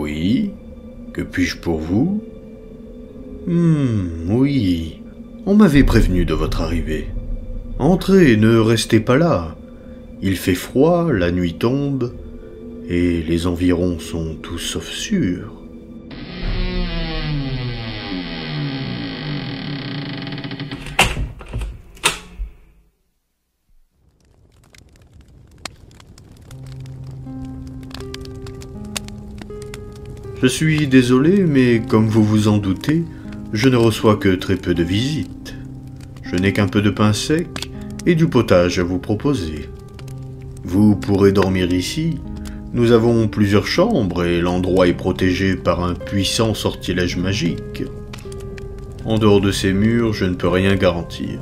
Oui, que puis-je pour vous? Oui, on m'avait prévenu de votre arrivée. Entrez, ne restez pas là. Il fait froid, la nuit tombe, et les environs sont tout sauf sûrs. Je suis désolé, mais comme vous vous en doutez, je ne reçois que très peu de visites. Je n'ai qu'un peu de pain sec et du potage à vous proposer. Vous pourrez dormir ici. Nous avons plusieurs chambres et l'endroit est protégé par un puissant sortilège magique. En dehors de ces murs, je ne peux rien garantir.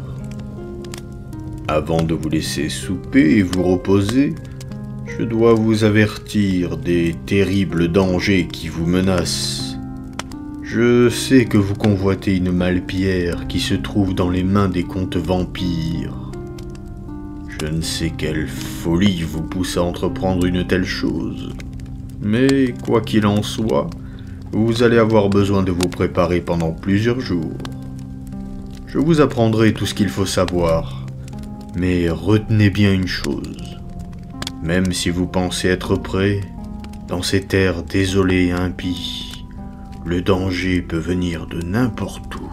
Avant de vous laisser souper et vous reposer, je dois vous avertir des terribles dangers qui vous menacent. Je sais que vous convoitez une malle-pierre qui se trouve dans les mains des comtes vampires. Je ne sais quelle folie vous pousse à entreprendre une telle chose. Mais quoi qu'il en soit, vous allez avoir besoin de vous préparer pendant plusieurs jours. Je vous apprendrai tout ce qu'il faut savoir, mais retenez bien une chose. Même si vous pensez être prêt, dans ces terres désolées et impies, le danger peut venir de n'importe où.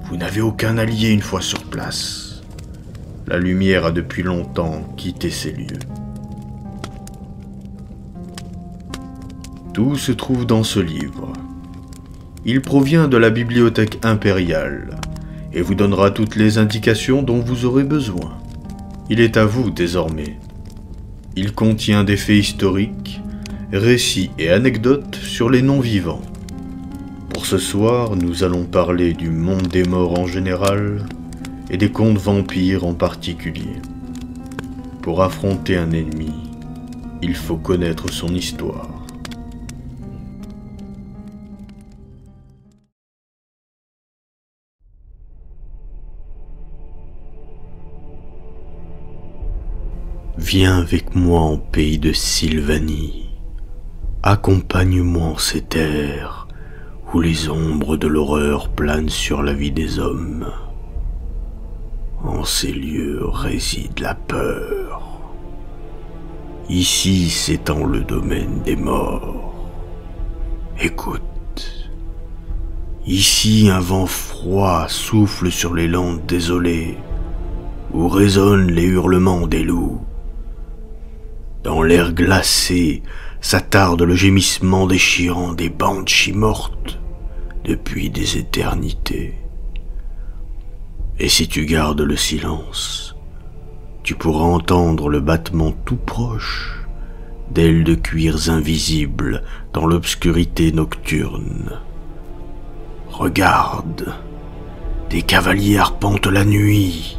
Vous n'avez aucun allié une fois sur place. La lumière a depuis longtemps quitté ces lieux. Tout se trouve dans ce livre. Il provient de la bibliothèque impériale et vous donnera toutes les indications dont vous aurez besoin. Il est à vous désormais. Il contient des faits historiques, récits et anecdotes sur les non-vivants. Pour ce soir, nous allons parler du monde des morts en général et des contes vampires en particulier. Pour affronter un ennemi, il faut connaître son histoire. Viens avec moi en pays de Sylvanie. Accompagne-moi en ces terres où les ombres de l'horreur planent sur la vie des hommes. En ces lieux réside la peur. Ici s'étend le domaine des morts. Écoute. Ici un vent froid souffle sur les landes désolées où résonnent les hurlements des loups. Dans l'air glacé s'attarde le gémissement déchirant des banshees mortes depuis des éternités. Et si tu gardes le silence, tu pourras entendre le battement tout proche d'ailes de cuirs invisibles dans l'obscurité nocturne. Regarde, des cavaliers arpentent la nuit.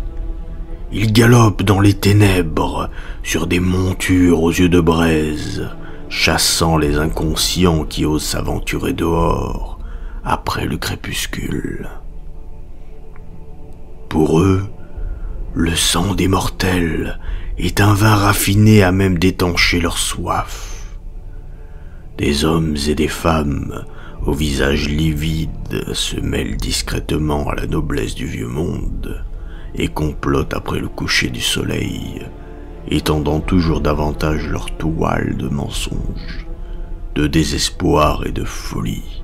Ils galopent dans les ténèbres sur des montures aux yeux de braise, chassant les inconscients qui osent s'aventurer dehors après le crépuscule. Pour eux, le sang des mortels est un vin raffiné à même d'étancher leur soif. Des hommes et des femmes au visage livide se mêlent discrètement à la noblesse du vieux monde et complotent après le coucher du soleil, étendant toujours davantage leur toile de mensonges, de désespoir et de folie.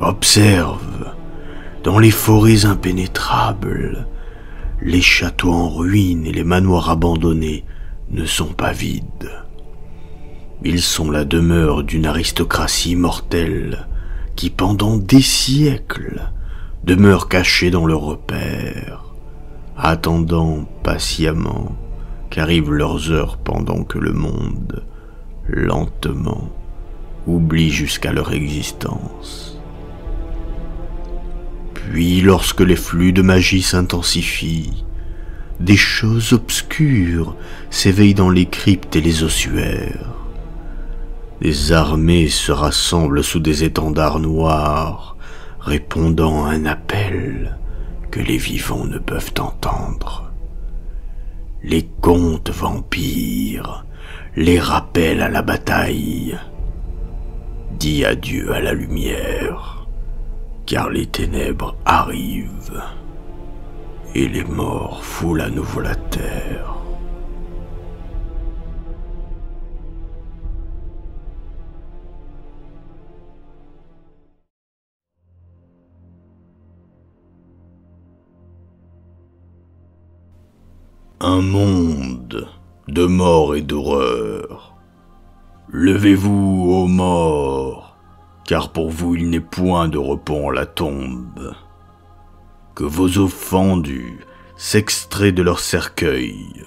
Observe, dans les forêts impénétrables, les châteaux en ruine et les manoirs abandonnés ne sont pas vides. Ils sont la demeure d'une aristocratie mortelle qui, pendant des siècles, demeure cachée dans leurs repères, attendant patiemment qu'arrivent leurs heures pendant que le monde, lentement, oublie jusqu'à leur existence. Puis, lorsque les flux de magie s'intensifient, des choses obscures s'éveillent dans les cryptes et les ossuaires. Des armées se rassemblent sous des étendards noirs, répondant à un appel que les vivants ne peuvent entendre. Les contes vampires les rappellent à la bataille. dis adieu à la lumière, car les ténèbres arrivent, et les morts foulent à nouveau la terre. Un monde de mort et d'horreur. Levez-vous, ô morts, car pour vous il n'est point de repos en la tombe. Que vos os fendus s'extraient de leur cercueil,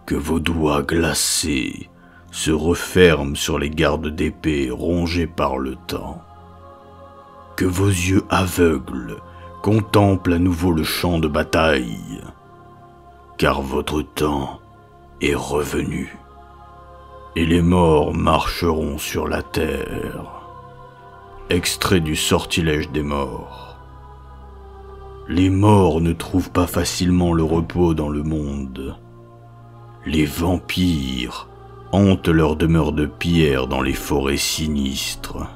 que vos doigts glacés se referment sur les gardes d'épée rongés par le temps, que vos yeux aveugles contemplent à nouveau le champ de bataille, car votre temps est revenu, et les morts marcheront sur la terre. Extrait du Sortilège des morts. Les morts ne trouvent pas facilement le repos dans le monde. Les vampires hantent leurs demeures de pierre dans les forêts sinistres.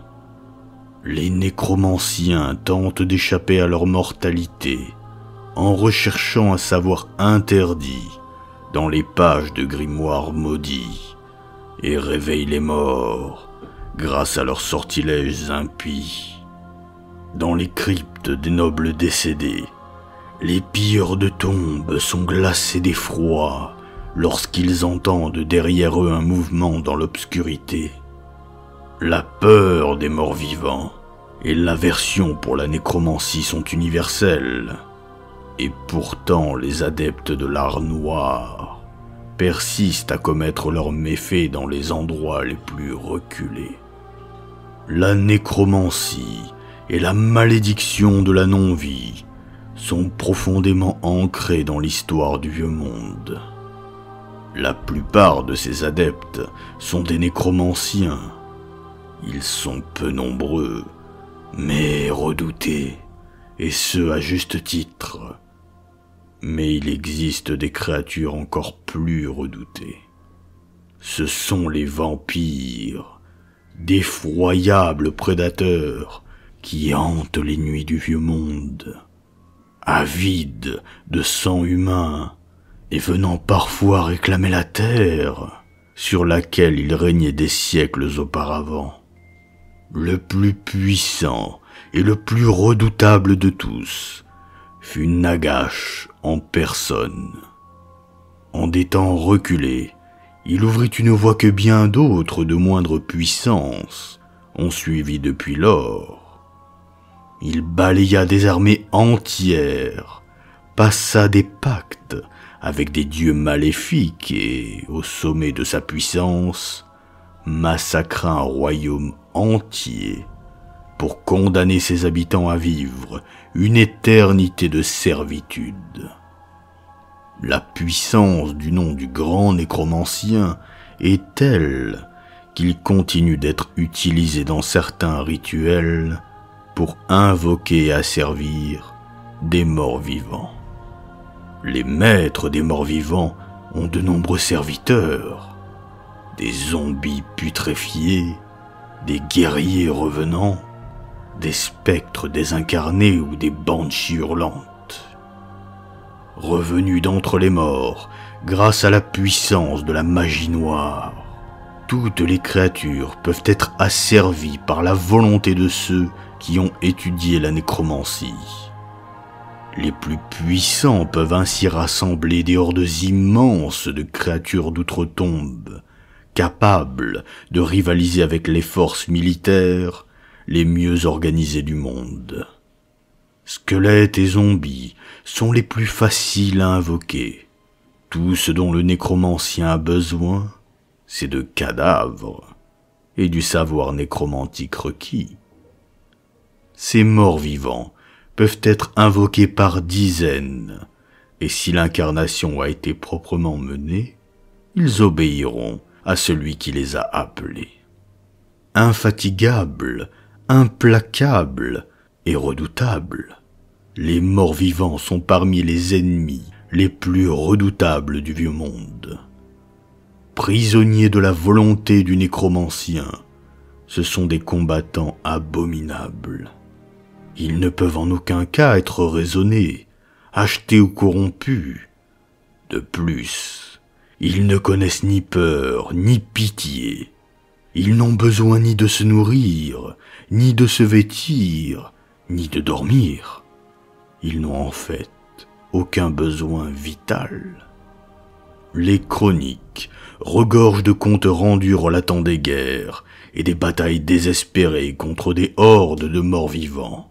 Les nécromanciens tentent d'échapper à leur mortalité en recherchant un savoir interdit dans les pages de grimoires maudits, et réveillent les morts grâce à leurs sortilèges impies. Dans les cryptes des nobles décédés, les pilleurs de tombes sont glacés d'effroi lorsqu'ils entendent derrière eux un mouvement dans l'obscurité. La peur des morts vivants et l'aversion pour la nécromancie sont universelles. Et pourtant, les adeptes de l'art noir persistent à commettre leurs méfaits dans les endroits les plus reculés. La nécromancie et la malédiction de la non-vie sont profondément ancrées dans l'histoire du vieux monde. La plupart de ces adeptes sont des nécromanciens. Ils sont peu nombreux, mais redoutés, et ce à juste titre. Mais il existe des créatures encore plus redoutées. Ce sont les vampires, d'effroyables prédateurs qui hantent les nuits du vieux monde, avides de sang humain et venant parfois réclamer la terre sur laquelle ils régnaient des siècles auparavant. Le plus puissant et le plus redoutable de tous fut Nagash en personne. En des temps reculés, il ouvrit une voie que bien d'autres de moindre puissance ont suivie depuis lors. Il balaya des armées entières, passa des pactes avec des dieux maléfiques et, au sommet de sa puissance, massacra un royaume entier pour condamner ses habitants à vivre une éternité de servitude. La puissance du nom du grand nécromancien est telle qu'il continue d'être utilisé dans certains rituels pour invoquer et asservir des morts vivants. Les maîtres des morts vivants ont de nombreux serviteurs, des zombies putréfiés, des guerriers revenants, des spectres désincarnés ou des banshees hurlantes. Revenus d'entre les morts grâce à la puissance de la magie noire, toutes les créatures peuvent être asservies par la volonté de ceux qui ont étudié la nécromancie. Les plus puissants peuvent ainsi rassembler des hordes immenses de créatures d'outre-tombe, capables de rivaliser avec les forces militaires les mieux organisés du monde. Squelettes et zombies sont les plus faciles à invoquer. Tout ce dont le nécromancien a besoin, c'est de cadavres et du savoir nécromantique requis. Ces morts vivants peuvent être invoqués par dizaines, et si l'incarnation a été proprement menée, ils obéiront à celui qui les a appelés. Infatigables, implacables et redoutables, les morts vivants sont parmi les ennemis les plus redoutables du vieux monde. Prisonniers de la volonté du nécromancien, Ce sont des combattants abominables. Ils ne peuvent en aucun cas être raisonnés, achetés ou corrompus. De plus, ils ne connaissent ni peur, ni pitié. Ils n'ont besoin ni de se nourrir, ni de se vêtir, ni de dormir. Ils n'ont en fait aucun besoin vital. Les chroniques regorgent de comptes rendus relatant des guerres et des batailles désespérées contre des hordes de morts-vivants.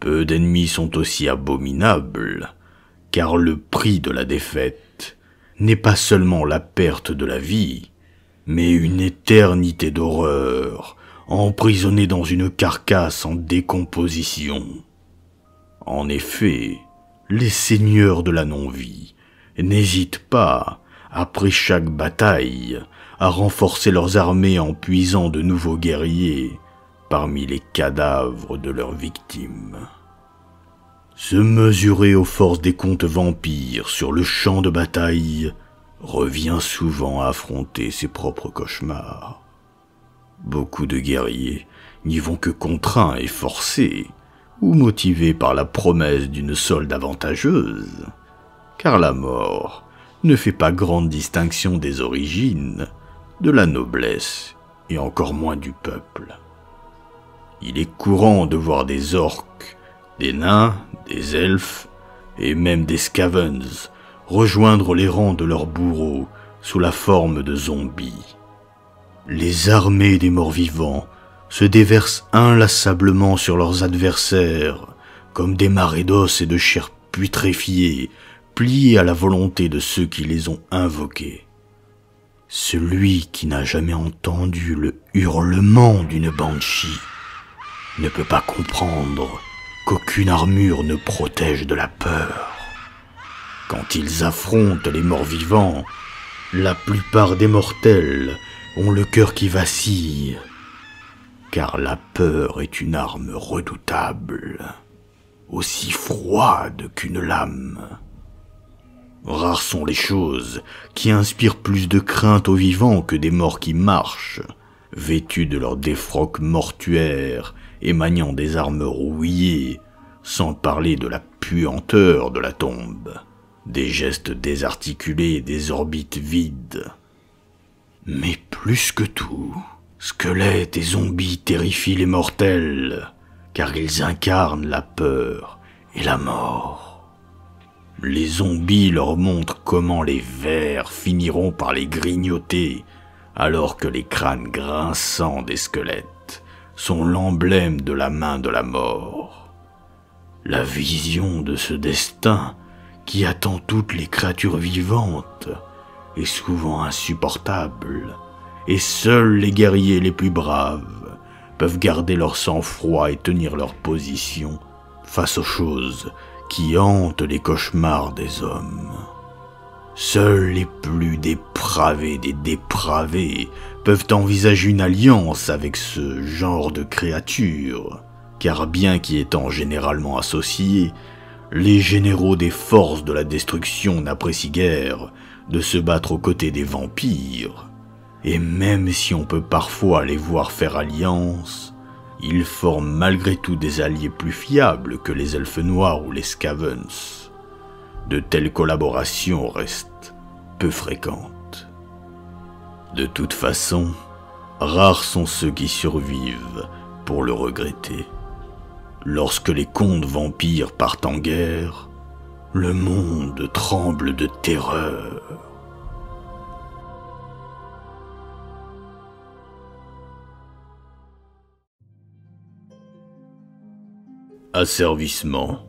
Peu d'ennemis sont aussi abominables, car le prix de la défaite n'est pas seulement la perte de la vie, mais une éternité d'horreur, emprisonnée dans une carcasse en décomposition. En effet, les seigneurs de la non-vie n'hésitent pas, après chaque bataille, à renforcer leurs armées en puisant de nouveaux guerriers parmi les cadavres de leurs victimes. Se mesurer aux forces des contes vampires sur le champ de bataille revient souvent à affronter ses propres cauchemars. Beaucoup de guerriers n'y vont que contraints et forcés, ou motivés par la promesse d'une solde avantageuse, car la mort ne fait pas grande distinction des origines, de la noblesse et encore moins du peuple. Il est courant de voir des orques, des nains, des elfes et même des scavens rejoindre les rangs de leurs bourreaux sous la forme de zombies. Les armées des morts-vivants se déversent inlassablement sur leurs adversaires comme des marées d'os et de chair putréfiée pliés à la volonté de ceux qui les ont invoqués. Celui qui n'a jamais entendu le hurlement d'une banshee ne peut pas comprendre qu'aucune armure ne protège de la peur. Quand ils affrontent les morts-vivants, la plupart des mortels ont le cœur qui vacille, car la peur est une arme redoutable, aussi froide qu'une lame. Rares sont les choses qui inspirent plus de crainte aux vivants que des morts qui marchent, vêtus de leurs défroques mortuaires et maniant des armes rouillées, sans parler de la puanteur de la tombe, des gestes désarticulés et des orbites vides. Mais plus que tout, squelettes et zombies terrifient les mortels, car ils incarnent la peur et la mort. Les zombies leur montrent comment les vers finiront par les grignoter, alors que les crânes grinçants des squelettes sont l'emblème de la main de la mort. La vision de ce destin qui attend toutes les créatures vivantes est souvent insupportable, et seuls les guerriers les plus braves peuvent garder leur sang-froid et tenir leur position face aux choses qui hantent les cauchemars des hommes. Seuls les plus dépravés des dépravés peuvent envisager une alliance avec ce genre de créatures, car bien qu'y étant généralement associés, les généraux des forces de la destruction n'apprécient guère de se battre aux côtés des vampires, et même si on peut parfois les voir faire alliance, ils forment malgré tout des alliés plus fiables que les elfes noirs ou les scavens. De telles collaborations restent peu fréquentes. De toute façon, rares sont ceux qui survivent pour le regretter. Lorsque les contes vampires partent en guerre, le monde tremble de terreur. Asservissement.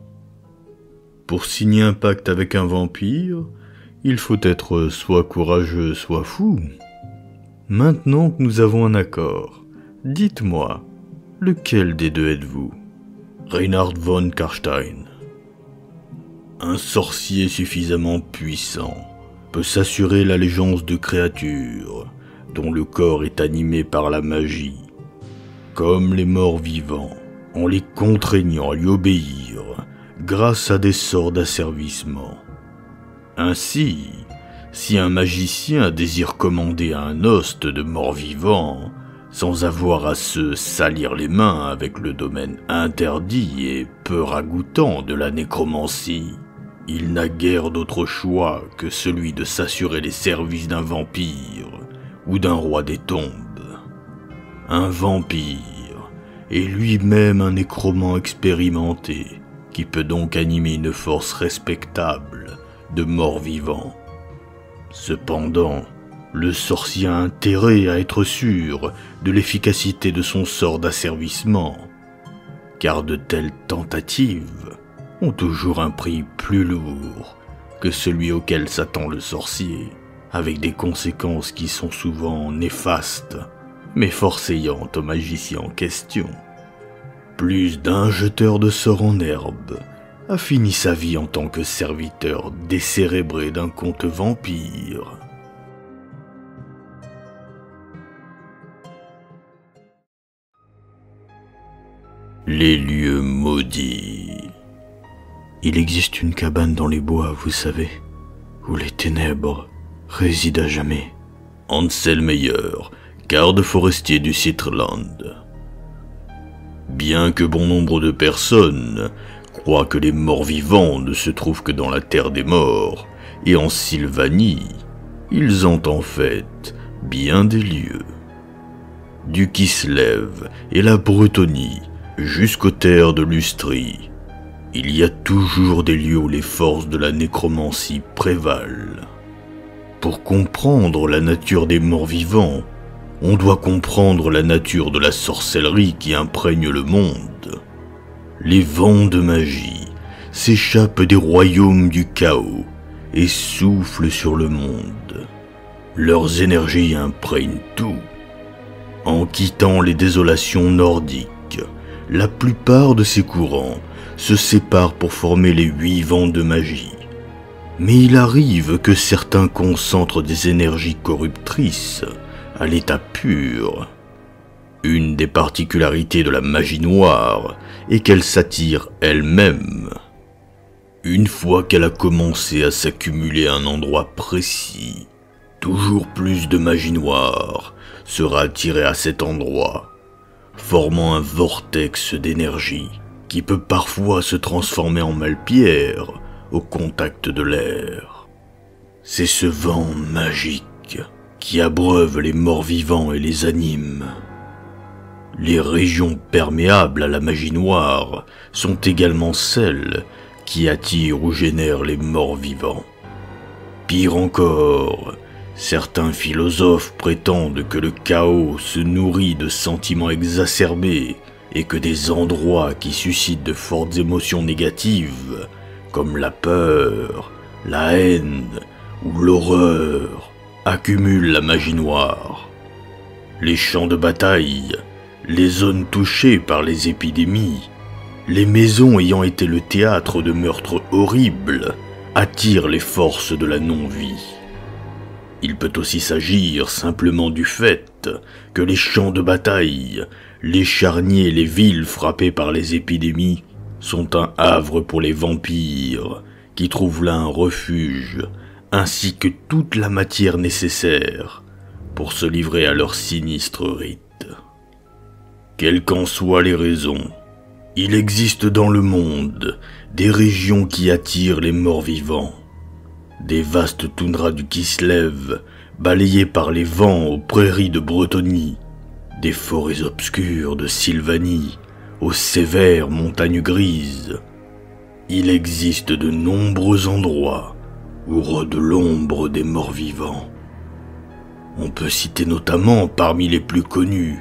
Pour signer un pacte avec un vampire, il faut être soit courageux, soit fou. Maintenant que nous avons un accord, dites-moi, lequel des deux êtes-vous ? Reinhard von Karstein. Un sorcier suffisamment puissant peut s'assurer l'allégeance de créatures dont le corps est animé par la magie, comme les morts vivants, en les contraignant à lui obéir grâce à des sorts d'asservissement. Ainsi, si un magicien désire commander un host de mort-vivant, sans avoir à se salir les mains avec le domaine interdit et peu ragoûtant de la nécromancie. Il n'a guère d'autre choix que celui de s'assurer les services d'un vampire ou d'un roi des tombes. Un vampire est lui-même un nécromant expérimenté qui peut donc animer une force respectable de morts-vivants. Cependant, le sorcier a intérêt à être sûr de l'efficacité de son sort d'asservissement, car de telles tentatives ont toujours un prix plus lourd que celui auquel s'attend le sorcier, avec des conséquences qui sont souvent néfastes, mais forçayantes au magicien en question. Plus d'un jeteur de sorts en herbe a fini sa vie en tant que serviteur décérébré d'un conte vampire. Les lieux maudits. Il existe une cabane dans les bois, vous savez, où les ténèbres résident à jamais. Ansel Meyer, garde forestier du Sitterland. Bien que bon nombre de personnes croient que les morts-vivants ne se trouvent que dans la terre des morts et en Sylvanie, ils ont en fait bien des lieux. Du Kislev et la Bretonie jusqu'aux terres de Lustrie, il y a toujours des lieux où les forces de la nécromancie prévalent. Pour comprendre la nature des morts-vivants, on doit comprendre la nature de la sorcellerie qui imprègne le monde. Les vents de magie s'échappent des royaumes du chaos et soufflent sur le monde. Leurs énergies imprègnent tout. En quittant les désolations nordiques, la plupart de ces courants se séparent pour former les 8 vents de magie. Mais il arrive que certains concentrent des énergies corruptrices à l'état pur. Une des particularités de la magie noire est qu'elle s'attire elle-même. Une fois qu'elle a commencé à s'accumuler à un endroit précis, toujours plus de magie noire sera attirée à cet endroit, formant un vortex d'énergie qui peut parfois se transformer en malpierre au contact de l'air. C'est ce vent magique qui abreuve les morts-vivants et les anime. Les régions perméables à la magie noire sont également celles qui attirent ou génèrent les morts-vivants. Pire encore, certains philosophes prétendent que le chaos se nourrit de sentiments exacerbés et que des endroits qui suscitent de fortes émotions négatives, comme la peur, la haine ou l'horreur, accumulent la magie noire. Les champs de bataille, les zones touchées par les épidémies, les maisons ayant été le théâtre de meurtres horribles attirent les forces de la non-vie. Il peut aussi s'agir simplement du fait que les champs de bataille, les charniers et les villes frappées par les épidémies sont un havre pour les vampires qui trouvent là un refuge ainsi que toute la matière nécessaire pour se livrer à leurs sinistres rites. Quelles qu'en soient les raisons, il existe dans le monde des régions qui attirent les morts-vivants. Des vastes toundras du Kislev, balayées par les vents aux prairies de Bretonie, des forêts obscures de Sylvanie, aux sévères montagnes grises. Il existe de nombreux endroits où rôde l'ombre des morts-vivants. On peut citer notamment parmi les plus connus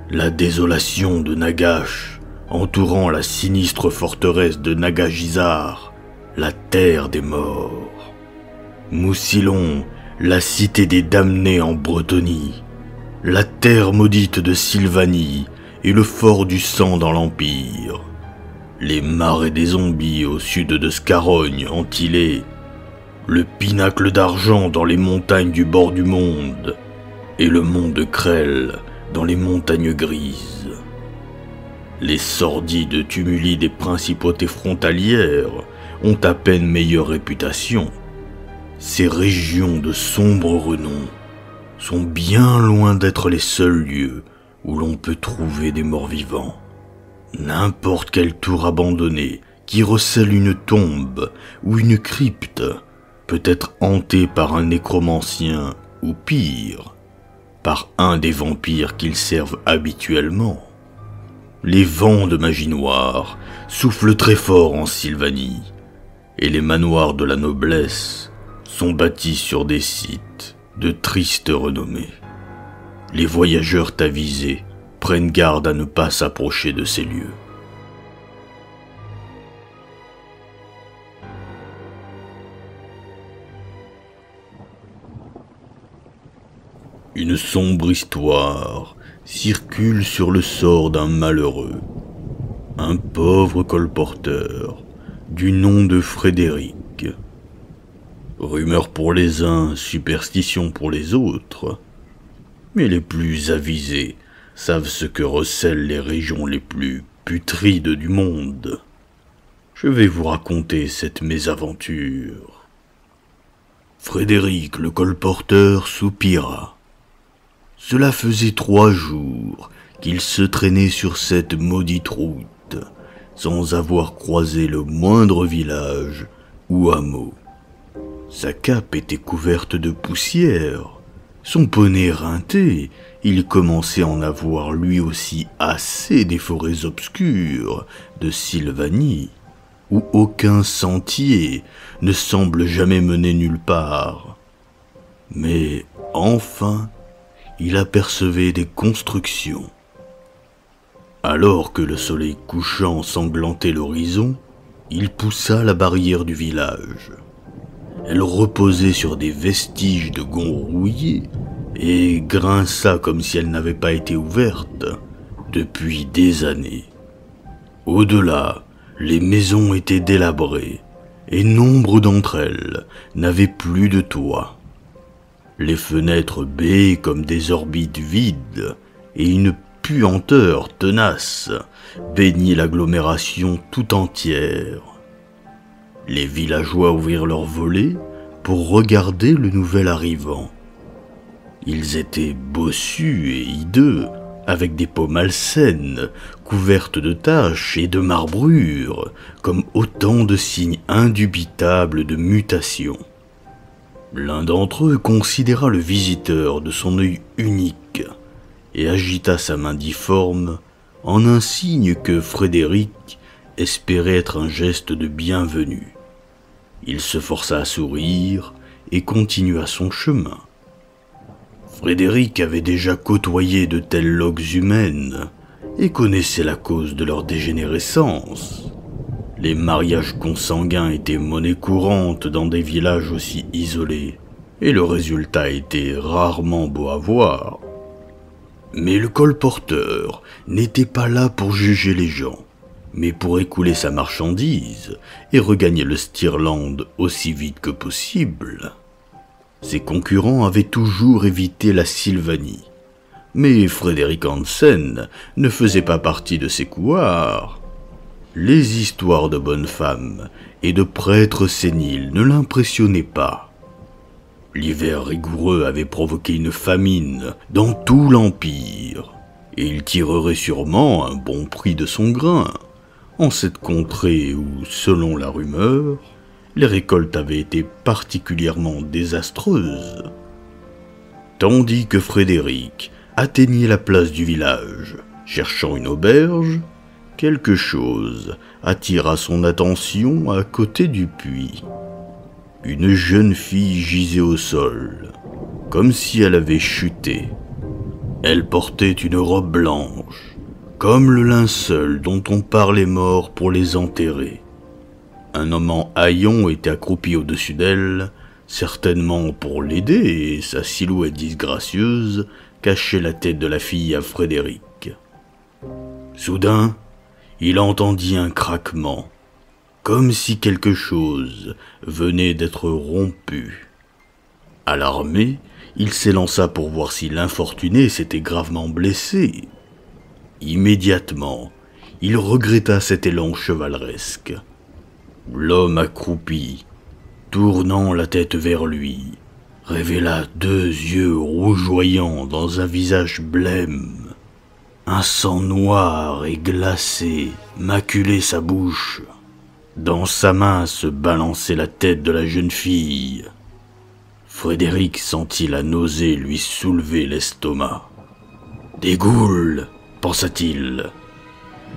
la désolation de Nagash, entourant la sinistre forteresse de Nagashizar, la terre des morts. Moussilon, la cité des damnés en Bretonie, la terre maudite de Sylvanie et le fort du sang dans l'Empire, les marais des zombies au sud de Scarogne, en Tillé, le pinacle d'argent dans les montagnes du bord du monde, et le mont de Krell dans les montagnes grises. Les sordides tumuli des principautés frontalières ont à peine meilleure réputation. Ces régions de sombre renom sont bien loin d'être les seuls lieux où l'on peut trouver des morts-vivants. N'importe quelle tour abandonnée qui recèle une tombe ou une crypte peut être hantée par un nécromancien ou pire, par un des vampires qu'ils servent habituellement. Les vents de magie noire soufflent très fort en Sylvanie, et les manoirs de la noblesse sont bâtis sur des sites de triste renommée. Les voyageurs avisés prennent garde à ne pas s'approcher de ces lieux. Une sombre histoire circule sur le sort d'un malheureux, un pauvre colporteur du nom de Frédéric. Rumeur pour les uns, superstition pour les autres, mais les plus avisés savent ce que recèlent les régions les plus putrides du monde. Je vais vous raconter cette mésaventure. Frédéric le colporteur soupira. Cela faisait 3 jours qu'il se traînait sur cette maudite route, sans avoir croisé le moindre village ou hameau. Sa cape était couverte de poussière, son poney éreinté, il commençait à en avoir lui aussi assez des forêts obscures de Sylvanie, où aucun sentier ne semble jamais mener nulle part. Mais enfin, il apercevait des constructions. Alors que le soleil couchant ensanglantait l'horizon, il poussa la barrière du village. Elle reposait sur des vestiges de gonds rouillés et grinça comme si elle n'avait pas été ouverte depuis des années. Au-delà, les maisons étaient délabrées et nombre d'entre elles n'avaient plus de toit. Les fenêtres baies comme des orbites vides et une puanteur tenace baignaient l'agglomération tout entière. Les villageois ouvrirent leurs volets pour regarder le nouvel arrivant. Ils étaient bossus et hideux, avec des peaux malsaines, couvertes de taches et de marbrures, comme autant de signes indubitables de mutation. L'un d'entre eux considéra le visiteur de son œil unique et agita sa main difforme en un signe que Frédéric espérait être un geste de bienvenue. Il se força à sourire et continua son chemin. Frédéric avait déjà côtoyé de telles loques humaines et connaissait la cause de leur dégénérescence. Les mariages consanguins étaient monnaie courante dans des villages aussi isolés, et le résultat était rarement beau à voir. Mais le colporteur n'était pas là pour juger les gens, mais pour écouler sa marchandise et regagner le Stirland aussi vite que possible. Ses concurrents avaient toujours évité la Sylvanie, mais Frédéric Hansen ne faisait pas partie de ces couards. Les histoires de bonnes femmes et de prêtres séniles ne l'impressionnaient pas. L'hiver rigoureux avait provoqué une famine dans tout l'Empire, et il tirerait sûrement un bon prix de son grain, en cette contrée où, selon la rumeur, les récoltes avaient été particulièrement désastreuses. Tandis que Frédéric atteignait la place du village, cherchant une auberge, quelque chose attira son attention à côté du puits. Une jeune fille gisait au sol, comme si elle avait chuté. Elle portait une robe blanche, comme le linceul dont on part les morts pour les enterrer. Un homme en haillons était accroupi au-dessus d'elle, certainement pour l'aider, et sa silhouette disgracieuse cachait la tête de la fille à Frédéric. Soudain, il entendit un craquement, comme si quelque chose venait d'être rompu. Alarmé, il s'élança pour voir si l'infortuné s'était gravement blessé. Immédiatement, il regretta cet élan chevaleresque. L'homme accroupi, tournant la tête vers lui, révéla 2 yeux rougeoyants dans un visage blême. Un sang noir et glacé maculait sa bouche. Dans sa main se balançait la tête de la jeune fille. Frédéric sentit la nausée lui soulever l'estomac. « Des ghouls !» pensa-t-il.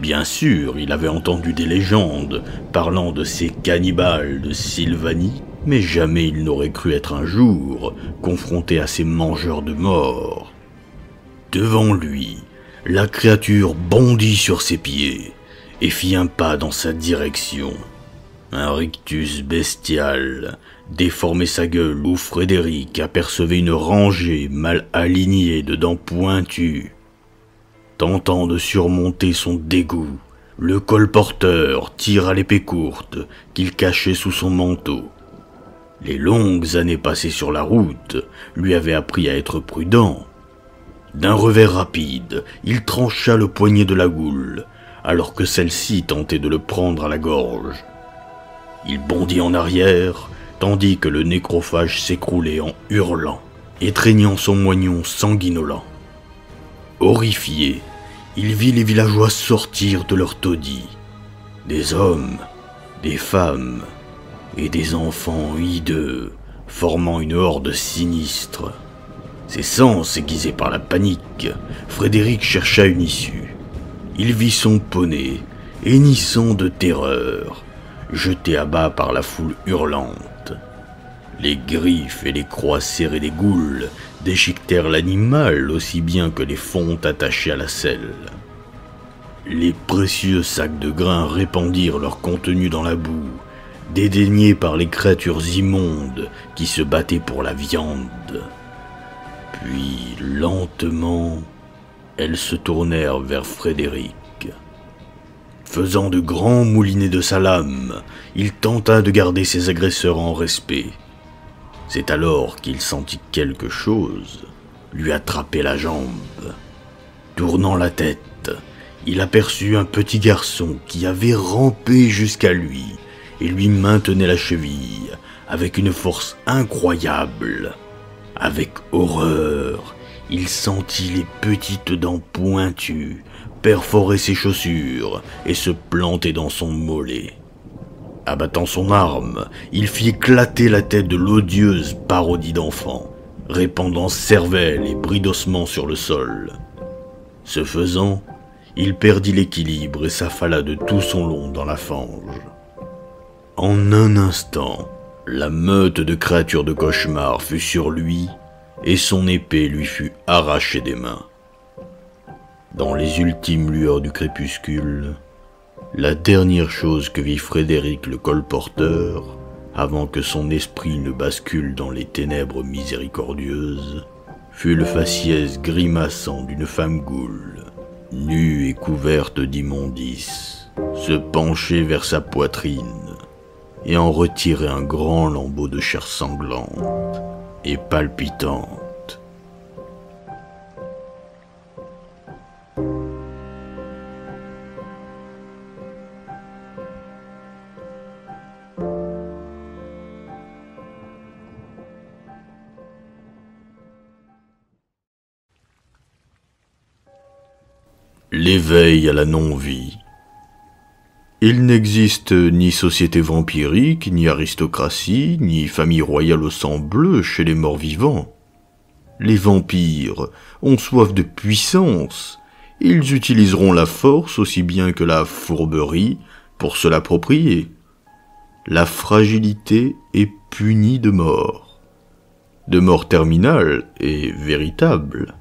Bien sûr, il avait entendu des légendes parlant de ces cannibales de Sylvanie, mais jamais il n'aurait cru être un jour confronté à ces mangeurs de morts. Devant lui, la créature bondit sur ses pieds et fit un pas dans sa direction. Un rictus bestial déformait sa gueule où Frédéric apercevait une rangée mal alignée de dents pointues. Tentant de surmonter son dégoût, le colporteur tira l'épée courte qu'il cachait sous son manteau. Les longues années passées sur la route lui avaient appris à être prudent. D'un revers rapide, il trancha le poignet de la goule, alors que celle-ci tentait de le prendre à la gorge. Il bondit en arrière, tandis que le nécrophage s'écroulait en hurlant, étreignant son moignon sanguinolent. Horrifié, il vit les villageois sortir de leurs taudis. Des hommes, des femmes et des enfants hideux, formant une horde sinistre. Ses sens aiguisés par la panique, Frédéric chercha une issue. Il vit son poney, hennissant de terreur, jeté à bas par la foule hurlante. Les griffes et les croix serrées des ghouls déchiquetèrent l'animal aussi bien que les fontes attachées à la selle. Les précieux sacs de grains répandirent leur contenu dans la boue, dédaignés par les créatures immondes qui se battaient pour la viande. Puis, lentement, elles se tournèrent vers Frédéric. Faisant de grands moulinets de sa lame, il tenta de garder ses agresseurs en respect. C'est alors qu'il sentit quelque chose lui attraper la jambe. Tournant la tête, il aperçut un petit garçon qui avait rampé jusqu'à lui et lui maintenait la cheville avec une force incroyable. Avec horreur, il sentit les petites dents pointues perforer ses chaussures et se planter dans son mollet. Abattant son arme, il fit éclater la tête de l'odieuse parodie d'enfant, répandant cervelle et bris d'ossements sur le sol. Ce faisant, il perdit l'équilibre et s'affala de tout son long dans la fange. En un instant, la meute de créatures de cauchemar fut sur lui et son épée lui fut arrachée des mains. Dans les ultimes lueurs du crépuscule, la dernière chose que vit Frédéric le colporteur, avant que son esprit ne bascule dans les ténèbres miséricordieuses, fut le faciès grimaçant d'une femme goule, nue et couverte d'immondices, se pencher vers sa poitrine et en retirer un grand lambeau de chair sanglante et palpitante. L'éveil à la non-vie. Il n'existe ni société vampirique, ni aristocratie, ni famille royale au sang bleu chez les morts vivants. Les vampires ont soif de puissance. Ils utiliseront la force aussi bien que la fourberie pour se l'approprier. La fragilité est punie de mort terminale et véritable.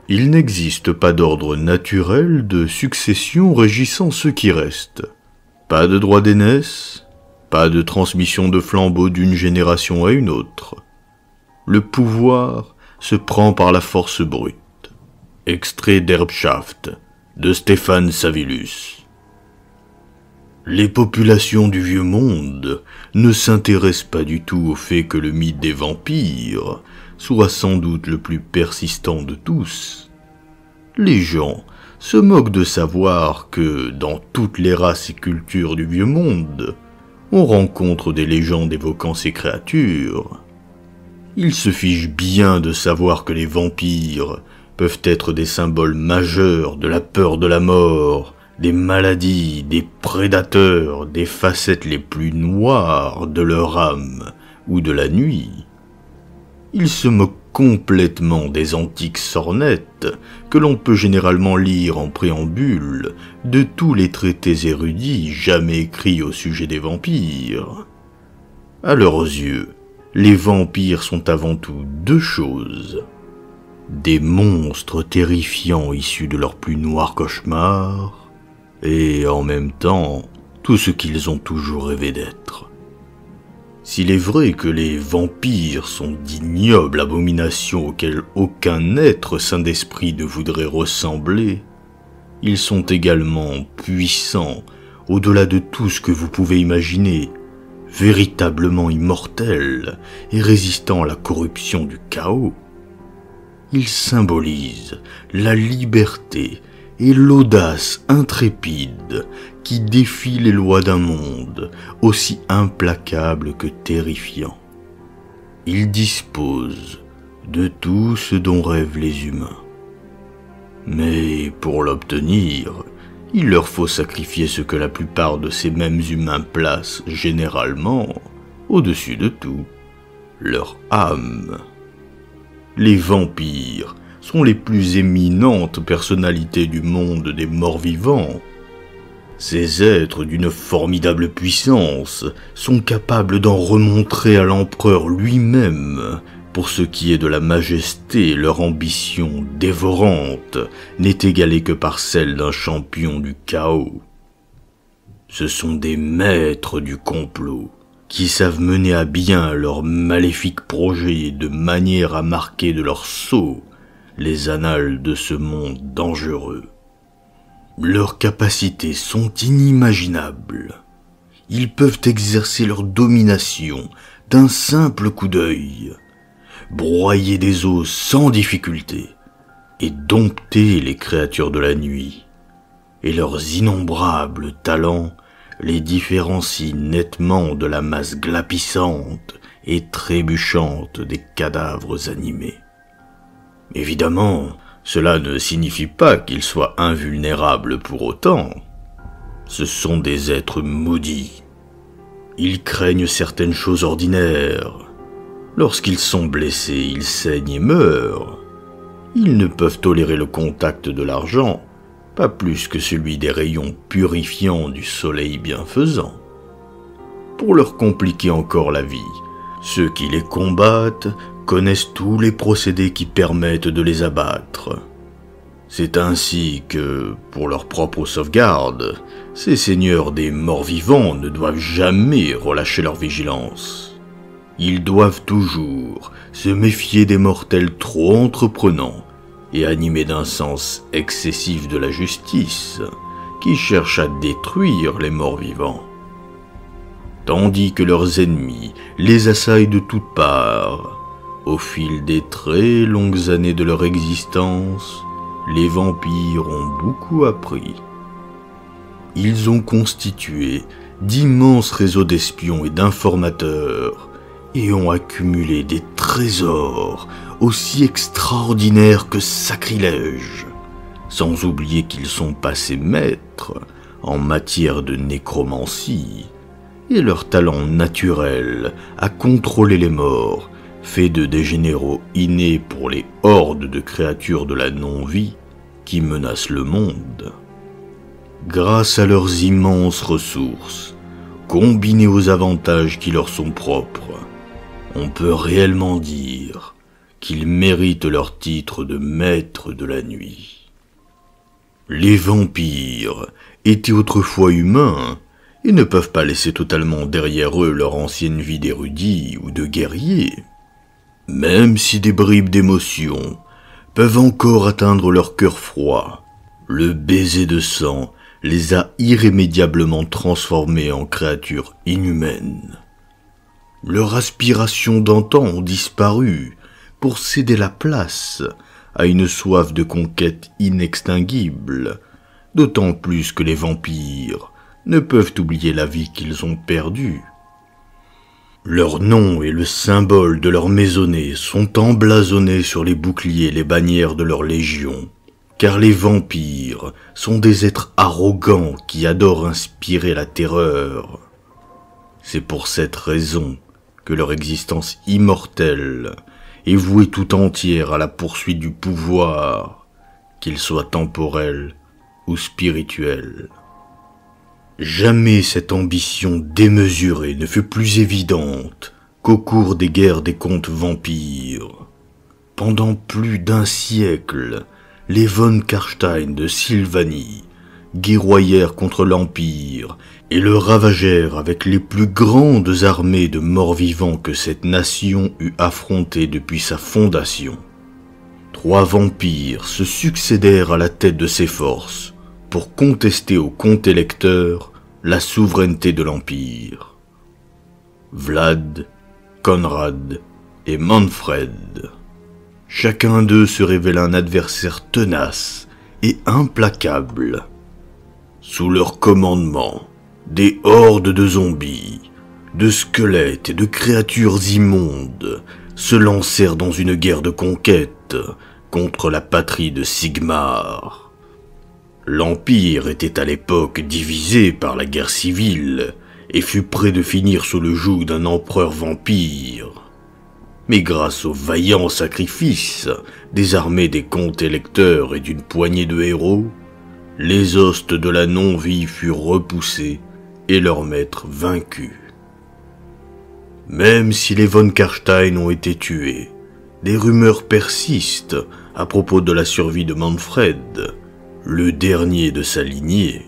Il n'existe pas d'ordre naturel de succession régissant ceux qui restent. Pas de droit d'aînesse, pas de transmission de flambeau d'une génération à une autre. Le pouvoir se prend par la force brute. Extrait d'Erbschaft, de Stéphane Savillus. Les populations du Vieux Monde ne s'intéressent pas du tout au fait que le mythe des vampires soit sans doute le plus persistant de tous. Les gens se moquent de savoir que, dans toutes les races et cultures du Vieux Monde, on rencontre des légendes évoquant ces créatures. Ils se fichent bien de savoir que les vampires peuvent être des symboles majeurs de la peur de la mort, des maladies, des prédateurs, des facettes les plus noires de leur âme ou de la nuit. Ils se moquent complètement des antiques sornettes que l'on peut généralement lire en préambule de tous les traités érudits jamais écrits au sujet des vampires. À leurs yeux, les vampires sont avant tout deux choses: des monstres terrifiants issus de leurs plus noirs cauchemars, et en même temps, tout ce qu'ils ont toujours rêvé d'être. S'il est vrai que les vampires sont d'ignobles abominations auxquelles aucun être sain d'esprit ne voudrait ressembler, ils sont également puissants au-delà de tout ce que vous pouvez imaginer, véritablement immortels et résistant à la corruption du chaos. Ils symbolisent la liberté et l'audace intrépide qui défie les lois d'un monde aussi implacable que terrifiant. Ils disposent de tout ce dont rêvent les humains. Mais pour l'obtenir, il leur faut sacrifier ce que la plupart de ces mêmes humains placent généralement au-dessus de tout: leur âme. Les vampires sont les plus éminentes personnalités du monde des morts-vivants. Ces êtres d'une formidable puissance sont capables d'en remontrer à l'empereur lui-même. Pour ce qui est de la majesté, leur ambition dévorante n'est égalée que par celle d'un champion du chaos. Ce sont des maîtres du complot qui savent mener à bien leurs maléfiques projets de manière à marquer de leur sceau les annales de ce monde dangereux. Leurs capacités sont inimaginables. Ils peuvent exercer leur domination d'un simple coup d'œil, broyer des os sans difficulté et dompter les créatures de la nuit. Et leurs innombrables talents les différencient nettement de la masse glapissante et trébuchante des cadavres animés. Évidemment, cela ne signifie pas qu'ils soient invulnérables pour autant. Ce sont des êtres maudits. Ils craignent certaines choses ordinaires. Lorsqu'ils sont blessés, ils saignent et meurent. Ils ne peuvent tolérer le contact de l'argent, pas plus que celui des rayons purifiants du soleil bienfaisant. Pour leur compliquer encore la vie, ceux qui les combattent connaissent tous les procédés qui permettent de les abattre. C'est ainsi que, pour leur propre sauvegarde, ces seigneurs des morts-vivants ne doivent jamais relâcher leur vigilance. Ils doivent toujours se méfier des mortels trop entreprenants et animés d'un sens excessif de la justice, qui cherchent à détruire les morts-vivants. Tandis que leurs ennemis les assaillent de toutes parts, au fil des très longues années de leur existence, les vampires ont beaucoup appris. Ils ont constitué d'immenses réseaux d'espions et d'informateurs et ont accumulé des trésors aussi extraordinaires que sacrilèges, sans oublier qu'ils sont passés maîtres en matière de nécromancie, et leur talent naturel à contrôler les morts fait d'eux des généraux innés pour les hordes de créatures de la non-vie qui menacent le monde. Grâce à leurs immenses ressources, combinées aux avantages qui leur sont propres, on peut réellement dire qu'ils méritent leur titre de maîtres de la nuit. Les vampires étaient autrefois humains et ne peuvent pas laisser totalement derrière eux leur ancienne vie d'érudits ou de guerriers. Même si des bribes d'émotion peuvent encore atteindre leur cœur froid, le baiser de sang les a irrémédiablement transformés en créatures inhumaines. Leurs aspirations d'antan ont disparu pour céder la place à une soif de conquête inextinguible, d'autant plus que les vampires ne peuvent oublier la vie qu'ils ont perdue. Leur nom et le symbole de leur maisonnée sont emblasonnés sur les boucliers et les bannières de leur légion, car les vampires sont des êtres arrogants qui adorent inspirer la terreur. C'est pour cette raison que leur existence immortelle est vouée tout entière à la poursuite du pouvoir, qu'il soit temporel ou spirituel. Jamais cette ambition démesurée ne fut plus évidente qu'au cours des guerres des comtes vampires. Pendant plus d'un siècle, les von Karstein de Sylvanie guerroyèrent contre l'Empire et le ravagèrent avec les plus grandes armées de morts-vivants que cette nation eût affrontées depuis sa fondation. 3 vampires se succédèrent à la tête de ces forces pour contester aux comtes électeurs la souveraineté de l'Empire. Vlad, Conrad et Manfred. Chacun d'eux se révéla un adversaire tenace et implacable. Sous leur commandement, des hordes de zombies, de squelettes et de créatures immondes se lancèrent dans une guerre de conquête contre la patrie de Sigmar. L'Empire était à l'époque divisé par la guerre civile et fut près de finir sous le joug d'un empereur vampire. Mais grâce aux vaillants sacrifices des armées des comtes électeurs et d'une poignée de héros, les hostes de la non-vie furent repoussés et leur maître vaincu. Même si les von Karstein ont été tués, des rumeurs persistent à propos de la survie de Manfred, le dernier de sa lignée.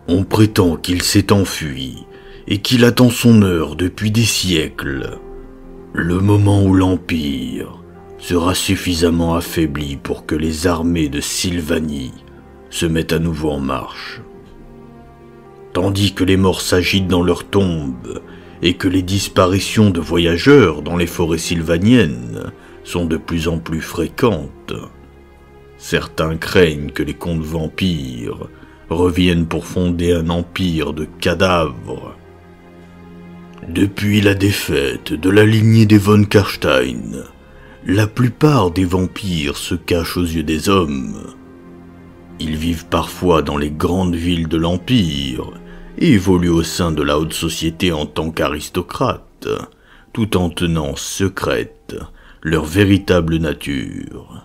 On prétend qu'il s'est enfui et qu'il attend son heure depuis des siècles, le moment où l'Empire sera suffisamment affaibli pour que les armées de Sylvanie se mettent à nouveau en marche. Tandis que les morts s'agitent dans leurs tombes et que les disparitions de voyageurs dans les forêts sylvaniennes sont de plus en plus fréquentes, certains craignent que les comtes vampires reviennent pour fonder un empire de cadavres. Depuis la défaite de la lignée des von Karstein, la plupart des vampires se cachent aux yeux des hommes. Ils vivent parfois dans les grandes villes de l'Empire et évoluent au sein de la haute société en tant qu'aristocrates, tout en tenant secrète leur véritable nature.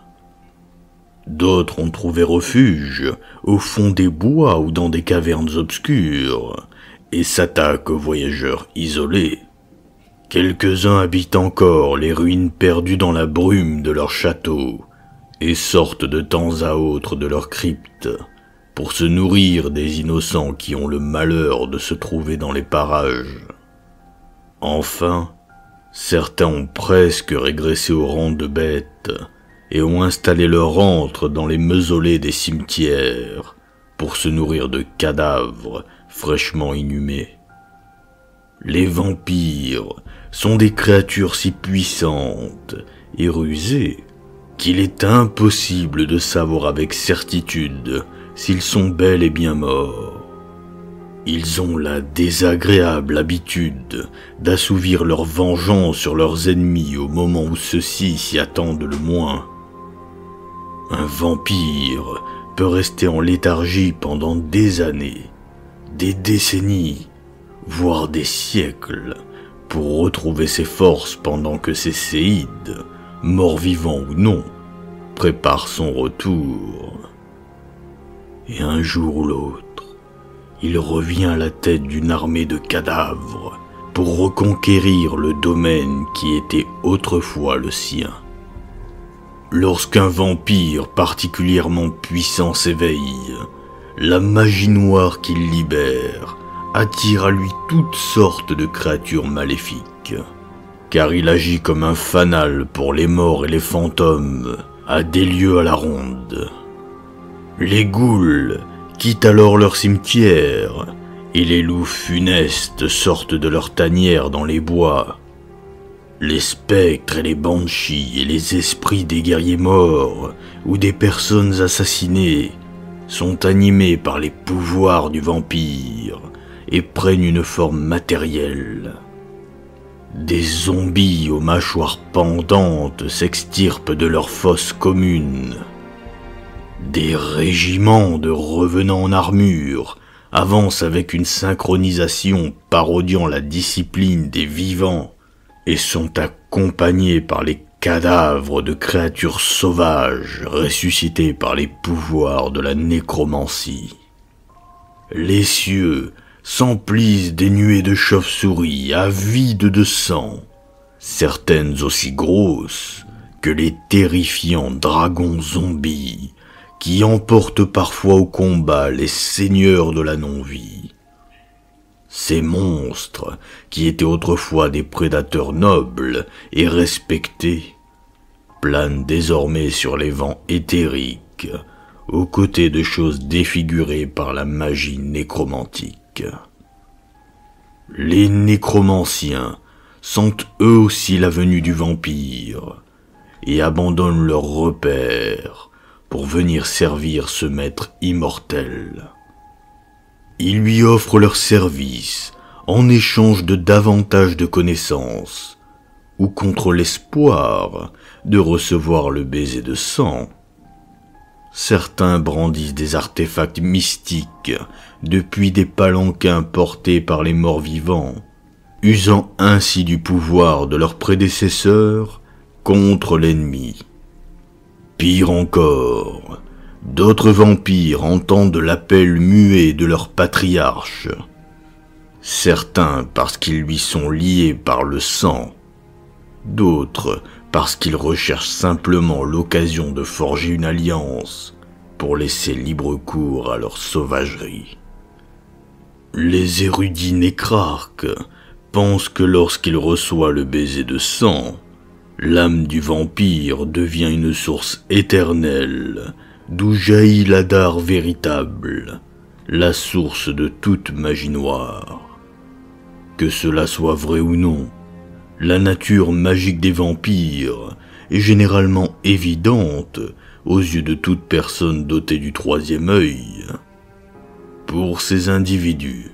D'autres ont trouvé refuge au fond des bois ou dans des cavernes obscures et s'attaquent aux voyageurs isolés. Quelques-uns habitent encore les ruines perdues dans la brume de leur château et sortent de temps à autre de leurs cryptes pour se nourrir des innocents qui ont le malheur de se trouver dans les parages. Enfin, certains ont presque régressé au rang de bêtes et ont installé leur antre dans les mausolées des cimetières pour se nourrir de cadavres fraîchement inhumés. Les vampires sont des créatures si puissantes et rusées qu'il est impossible de savoir avec certitude s'ils sont bel et bien morts. Ils ont la désagréable habitude d'assouvir leur vengeance sur leurs ennemis au moment où ceux-ci s'y attendent le moins. Un vampire peut rester en léthargie pendant des années, des décennies, voire des siècles, pour retrouver ses forces pendant que ses séides, morts-vivants ou non, préparent son retour. Et un jour ou l'autre, il revient à la tête d'une armée de cadavres pour reconquérir le domaine qui était autrefois le sien. Lorsqu'un vampire particulièrement puissant s'éveille, la magie noire qu'il libère attire à lui toutes sortes de créatures maléfiques, car il agit comme un fanal pour les morts et les fantômes à des lieux à la ronde. Les ghouls quittent alors leur cimetière, et les loups funestes sortent de leur tanière dans les bois. Les spectres et les banshees et les esprits des guerriers morts ou des personnes assassinées sont animés par les pouvoirs du vampire et prennent une forme matérielle. Des zombies aux mâchoires pendantes s'extirpent de leurs fosses communes. Des régiments de revenants en armure avancent avec une synchronisation parodiant la discipline des vivants et sont accompagnés par les cadavres de créatures sauvages ressuscitées par les pouvoirs de la nécromancie. Les cieux s'emplissent des nuées de chauves-souris avides de sang, certaines aussi grosses que les terrifiants dragons zombies qui emportent parfois au combat les seigneurs de la non-vie. Ces monstres, qui étaient autrefois des prédateurs nobles et respectés, planent désormais sur les vents éthériques, aux côtés de choses défigurées par la magie nécromantique. Les nécromanciens sentent eux aussi la venue du vampire et abandonnent leurs repères pour venir servir ce maître immortel. Ils lui offrent leurs services en échange de davantage de connaissances ou contre l'espoir de recevoir le baiser de sang. Certains brandissent des artefacts mystiques depuis des palanquins portés par les morts-vivants, usant ainsi du pouvoir de leurs prédécesseurs contre l'ennemi. Pire encore, d'autres vampires entendent l'appel muet de leur patriarche, certains parce qu'ils lui sont liés par le sang, d'autres parce qu'ils recherchent simplement l'occasion de forger une alliance pour laisser libre cours à leur sauvagerie. Les érudits nécrarques pensent que lorsqu'il reçoit le baiser de sang, l'âme du vampire devient une source éternelle d'où jaillit la dare véritable, la source de toute magie noire. Que cela soit vrai ou non, la nature magique des vampires est généralement évidente aux yeux de toute personne dotée du troisième œil. Pour ces individus,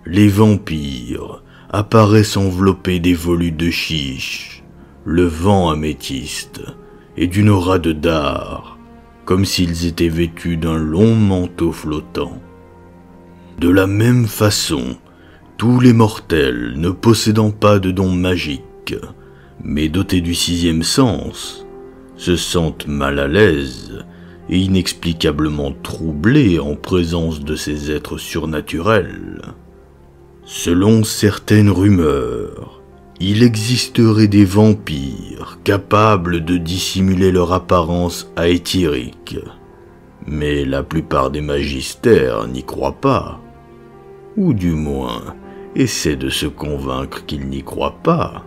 les vampires apparaissent enveloppés des volutes de chiche, le vent améthyste et d'une aura de dard, comme s'ils étaient vêtus d'un long manteau flottant. De la même façon, tous les mortels ne possédant pas de dons magiques, mais dotés du sixième sens, se sentent mal à l'aise et inexplicablement troublés en présence de ces êtres surnaturels. Selon certaines rumeurs, il existerait des vampires capables de dissimuler leur apparence aéthérique, mais la plupart des magistères n'y croient pas, ou du moins essaient de se convaincre qu'ils n'y croient pas.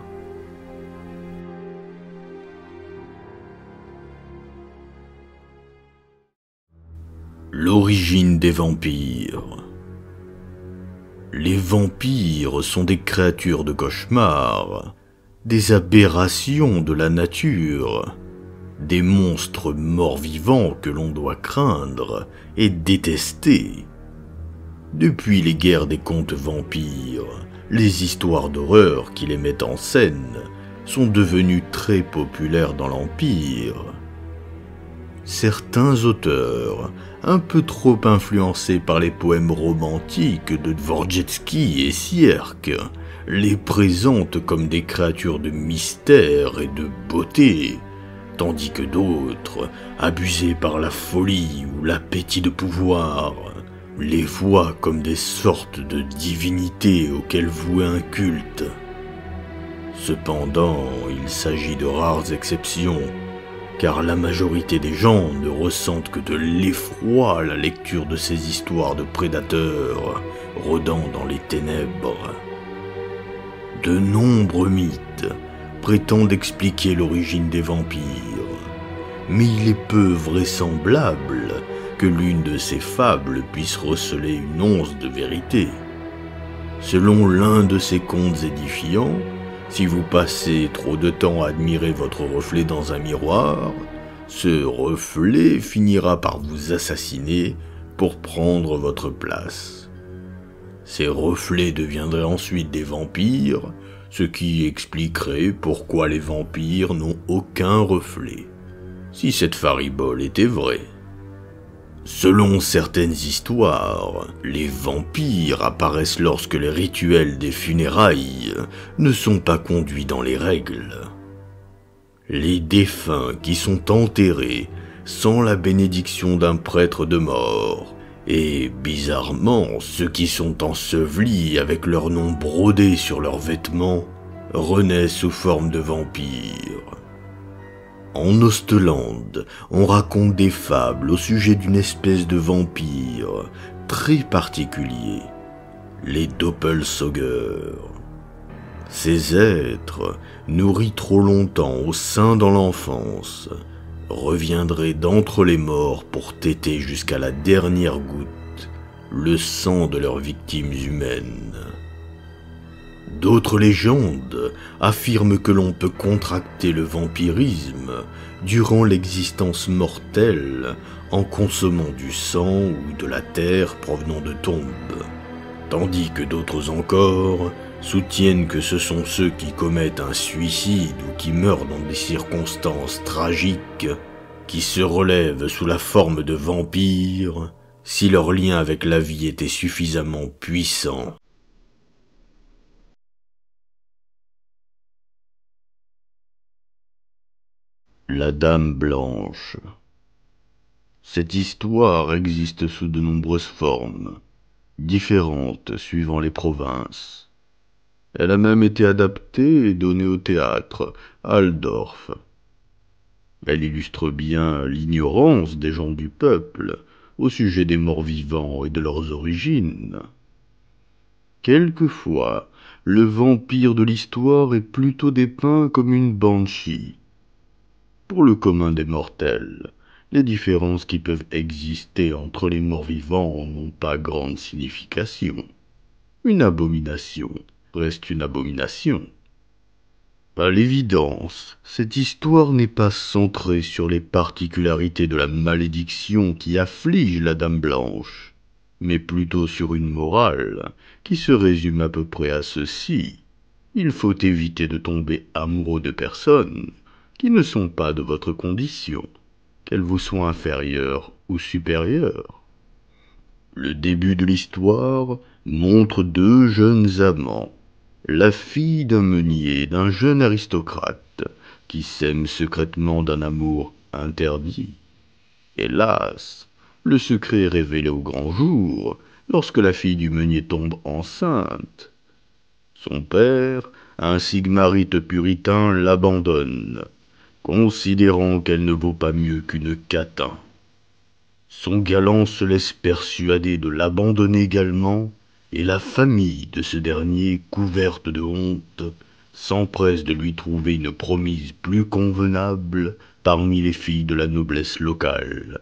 L'origine des vampires. Les vampires sont des créatures de cauchemar, des aberrations de la nature, des monstres morts-vivants que l'on doit craindre et détester. Depuis les guerres des contes vampires, les histoires d'horreur qui les mettent en scène sont devenues très populaires dans l'Empire. Certains auteurs, un peu trop influencés par les poèmes romantiques de Dvorjetski et Sierck, les présentent comme des créatures de mystère et de beauté, tandis que d'autres, abusés par la folie ou l'appétit de pouvoir, les voient comme des sortes de divinités auxquelles vouer un culte. Cependant, il s'agit de rares exceptions, car la majorité des gens ne ressentent que de l'effroi à la lecture de ces histoires de prédateurs rôdant dans les ténèbres. De nombreux mythes prétendent expliquer l'origine des vampires, mais il est peu vraisemblable que l'une de ces fables puisse receler une once de vérité. Selon l'un de ces contes édifiants, si vous passez trop de temps à admirer votre reflet dans un miroir, ce reflet finira par vous assassiner pour prendre votre place. Ces reflets deviendraient ensuite des vampires, ce qui expliquerait pourquoi les vampires n'ont aucun reflet, si cette faribole était vraie. Selon certaines histoires, les vampires apparaissent lorsque les rituels des funérailles ne sont pas conduits dans les règles. Les défunts qui sont enterrés sans la bénédiction d'un prêtre de mort, et bizarrement ceux qui sont ensevelis avec leur nom brodé sur leurs vêtements, renaissent sous forme de vampires. En Ostende, on raconte des fables au sujet d'une espèce de vampire très particulier, les Doppelsaugers. Ces êtres, nourris trop longtemps au sein dans l'enfance, reviendraient d'entre les morts pour téter jusqu'à la dernière goutte le sang de leurs victimes humaines. D'autres légendes affirment que l'on peut contracter le vampirisme durant l'existence mortelle en consommant du sang ou de la terre provenant de tombes, tandis que d'autres encore soutiennent que ce sont ceux qui commettent un suicide ou qui meurent dans des circonstances tragiques qui se relèvent sous la forme de vampires si leur lien avec la vie était suffisamment puissant. La Dame Blanche. Cette histoire existe sous de nombreuses formes, différentes suivant les provinces. Elle a même été adaptée et donnée au théâtre, à Altdorf. Elle illustre bien l'ignorance des gens du peuple au sujet des morts vivants et de leurs origines. Quelquefois, le vampire de l'histoire est plutôt dépeint comme une banshee. Pour le commun des mortels, les différences qui peuvent exister entre les morts vivants n'ont pas grande signification. Une abomination reste une abomination. À l'évidence, cette histoire n'est pas centrée sur les particularités de la malédiction qui afflige la Dame Blanche, mais plutôt sur une morale qui se résume à peu près à ceci. Il faut éviter de tomber amoureux de personnes qui ne sont pas de votre condition, qu'elles vous soient inférieures ou supérieures. Le début de l'histoire montre deux jeunes amants, la fille d'un meunier et d'un jeune aristocrate, qui s'aiment secrètement d'un amour interdit. Hélas, le secret est révélé au grand jour, lorsque la fille du meunier tombe enceinte. Son père, un sigmarite puritain, l'abandonne, considérant qu'elle ne vaut pas mieux qu'une catin. Son galant se laisse persuader de l'abandonner également, et la famille de ce dernier, couverte de honte, s'empresse de lui trouver une promise plus convenable parmi les filles de la noblesse locale.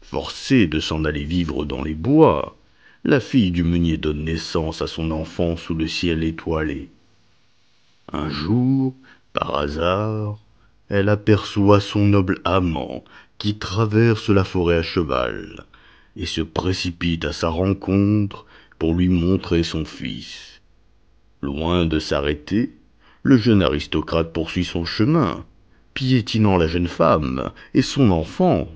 Forcée de s'en aller vivre dans les bois, la fille du meunier donne naissance à son enfant sous le ciel étoilé. Un jour, par hasard, elle aperçoit son noble amant qui traverse la forêt à cheval et se précipite à sa rencontre pour lui montrer son fils. Loin de s'arrêter, le jeune aristocrate poursuit son chemin, piétinant la jeune femme et son enfant.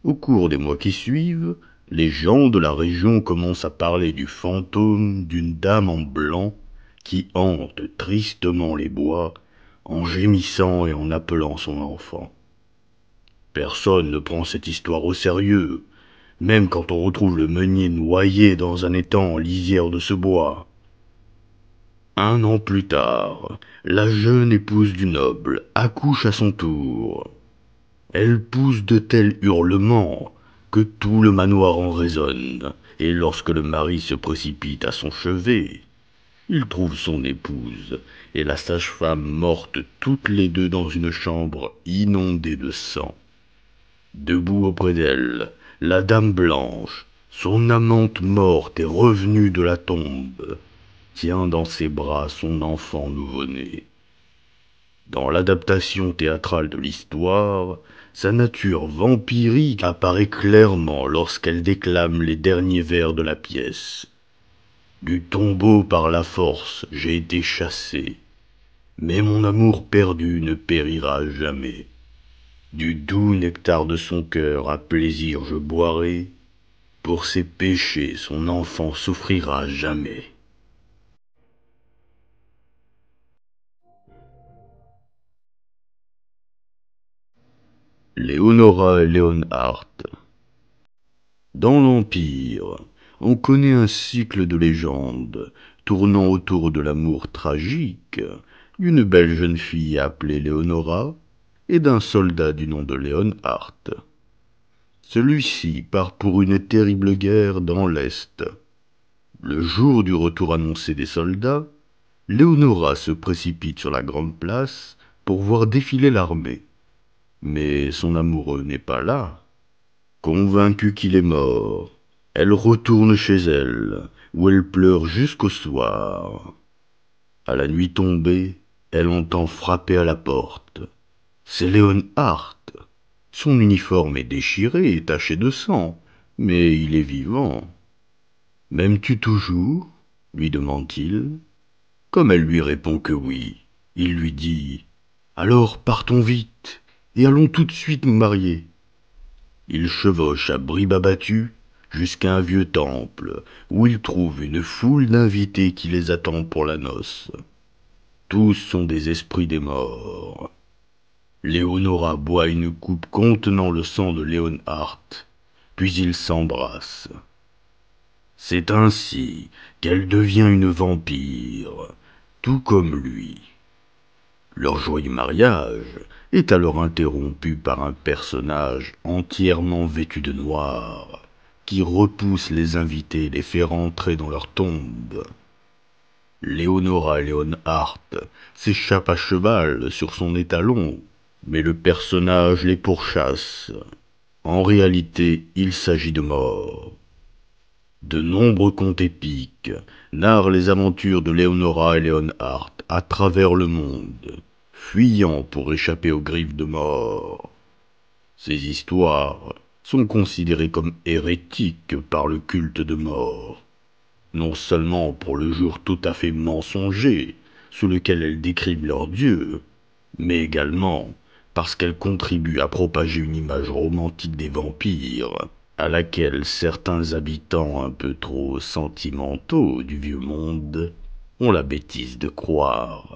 Au cours des mois qui suivent, les gens de la région commencent à parler du fantôme d'une dame en blanc qui hante tristement les bois en gémissant et en appelant son enfant. Personne ne prend cette histoire au sérieux, même quand on retrouve le meunier noyé dans un étang en lisière de ce bois. 1 an plus tard, la jeune épouse du noble accouche à son tour. Elle pousse de tels hurlements que tout le manoir en résonne, et lorsque le mari se précipite à son chevet, il trouve son épouse et la sage-femme mortes toutes les deux dans une chambre inondée de sang. Debout auprès d'elle, la Dame Blanche, son amante morte et revenue de la tombe, tient dans ses bras son enfant nouveau-né. Dans l'adaptation théâtrale de l'histoire, sa nature vampirique apparaît clairement lorsqu'elle déclame les derniers vers de la pièce. Du tombeau par la force j'ai été chassé, mais mon amour perdu ne périra jamais. Du doux nectar de son cœur à plaisir je boirai, pour ses péchés son enfant souffrira jamais. Léonora et Léonhardt. Dans l'Empire, on connaît un cycle de légendes tournant autour de l'amour tragique d'une belle jeune fille appelée Léonora et d'un soldat du nom de Léonhardt. Celui-ci part pour une terrible guerre dans l'Est. Le jour du retour annoncé des soldats, Léonora se précipite sur la grande place pour voir défiler l'armée. Mais son amoureux n'est pas là. Convaincue qu'il est mort, elle retourne chez elle, où elle pleure jusqu'au soir. À la nuit tombée, elle entend frapper à la porte. C'est Léonhardt. Son uniforme est déchiré et taché de sang, mais il est vivant. « M'aimes-tu toujours » lui demande-t-il. Comme elle lui répond que oui, il lui dit « Alors partons vite, et allons tout de suite nous marier. » Il chevauche à bride abattue jusqu'à un vieux temple, où il trouve une foule d'invités qui les attendent pour la noce. Tous sont des esprits des morts. Léonora boit une coupe contenant le sang de Léonhardt, puis ils s'embrassent. C'est ainsi qu'elle devient une vampire, tout comme lui. Leur joyeux mariage est alors interrompu par un personnage entièrement vêtu de noir, qui repousse les invités et les fait rentrer dans leur tombe. Léonora Léonhardt s'échappe à cheval sur son étalon, mais le personnage les pourchasse. En réalité, il s'agit de mort. De nombreux contes épiques narrent les aventures de Léonora et Léonhardt à travers le monde, fuyant pour échapper aux griffes de mort. Ces histoires sont considérées comme hérétiques par le culte de mort, non seulement pour le jour tout à fait mensonger sous lequel elles décrivent leur dieu, mais également parce qu'elles contribuent à propager une image romantique des vampires, à laquelle certains habitants un peu trop sentimentaux du vieux monde ont la bêtise de croire.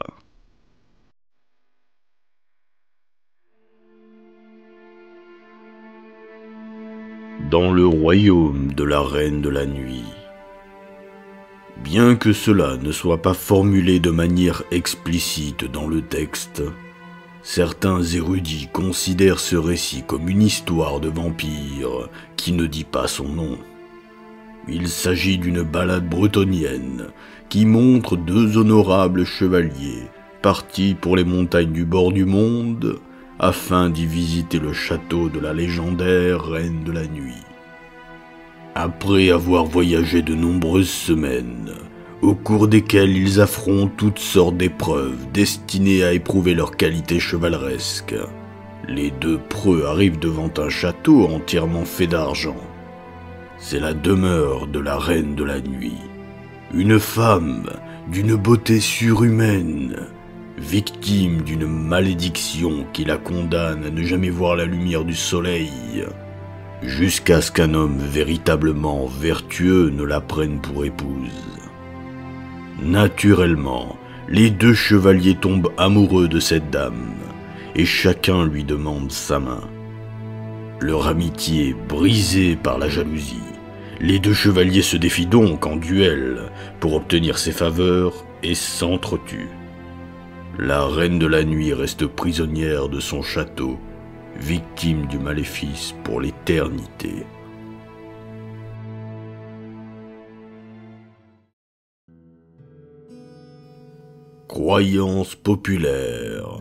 Dans le royaume de la Reine de la Nuit. Bien que cela ne soit pas formulé de manière explicite dans le texte, certains érudits considèrent ce récit comme une histoire de vampire qui ne dit pas son nom. Il s'agit d'une ballade bretonienne qui montre deux honorables chevaliers partis pour les montagnes du bord du monde afin d'y visiter le château de la légendaire Reine de la Nuit. Après avoir voyagé de nombreuses semaines, au cours desquelles ils affrontent toutes sortes d'épreuves destinées à éprouver leurs qualités chevaleresques, les deux preux arrivent devant un château entièrement fait d'argent. C'est la demeure de la Reine de la Nuit, une femme d'une beauté surhumaine, victime d'une malédiction qui la condamne à ne jamais voir la lumière du soleil, jusqu'à ce qu'un homme véritablement vertueux ne la prenne pour épouse. Naturellement, les deux chevaliers tombent amoureux de cette dame, et chacun lui demande sa main. Leur amitié brisée par la jalousie, les deux chevaliers se défient donc en duel pour obtenir ses faveurs et s'entretuent. La Reine de la Nuit reste prisonnière de son château, victime du maléfice pour l'éternité. Croyances populaires.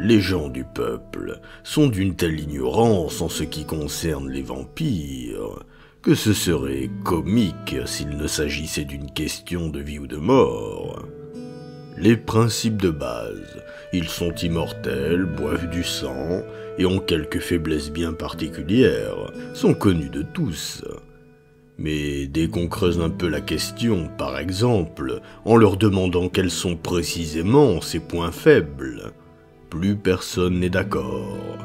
Les gens du peuple sont d'une telle ignorance en ce qui concerne les vampires que ce serait comique s'il ne s'agissait d'une question de vie ou de mort. Les principes de base, ils sont immortels, boivent du sang et ont quelques faiblesses bien particulières, sont connus de tous. Mais dès qu'on creuse un peu la question, par exemple, en leur demandant quels sont précisément ses points faibles, plus personne n'est d'accord.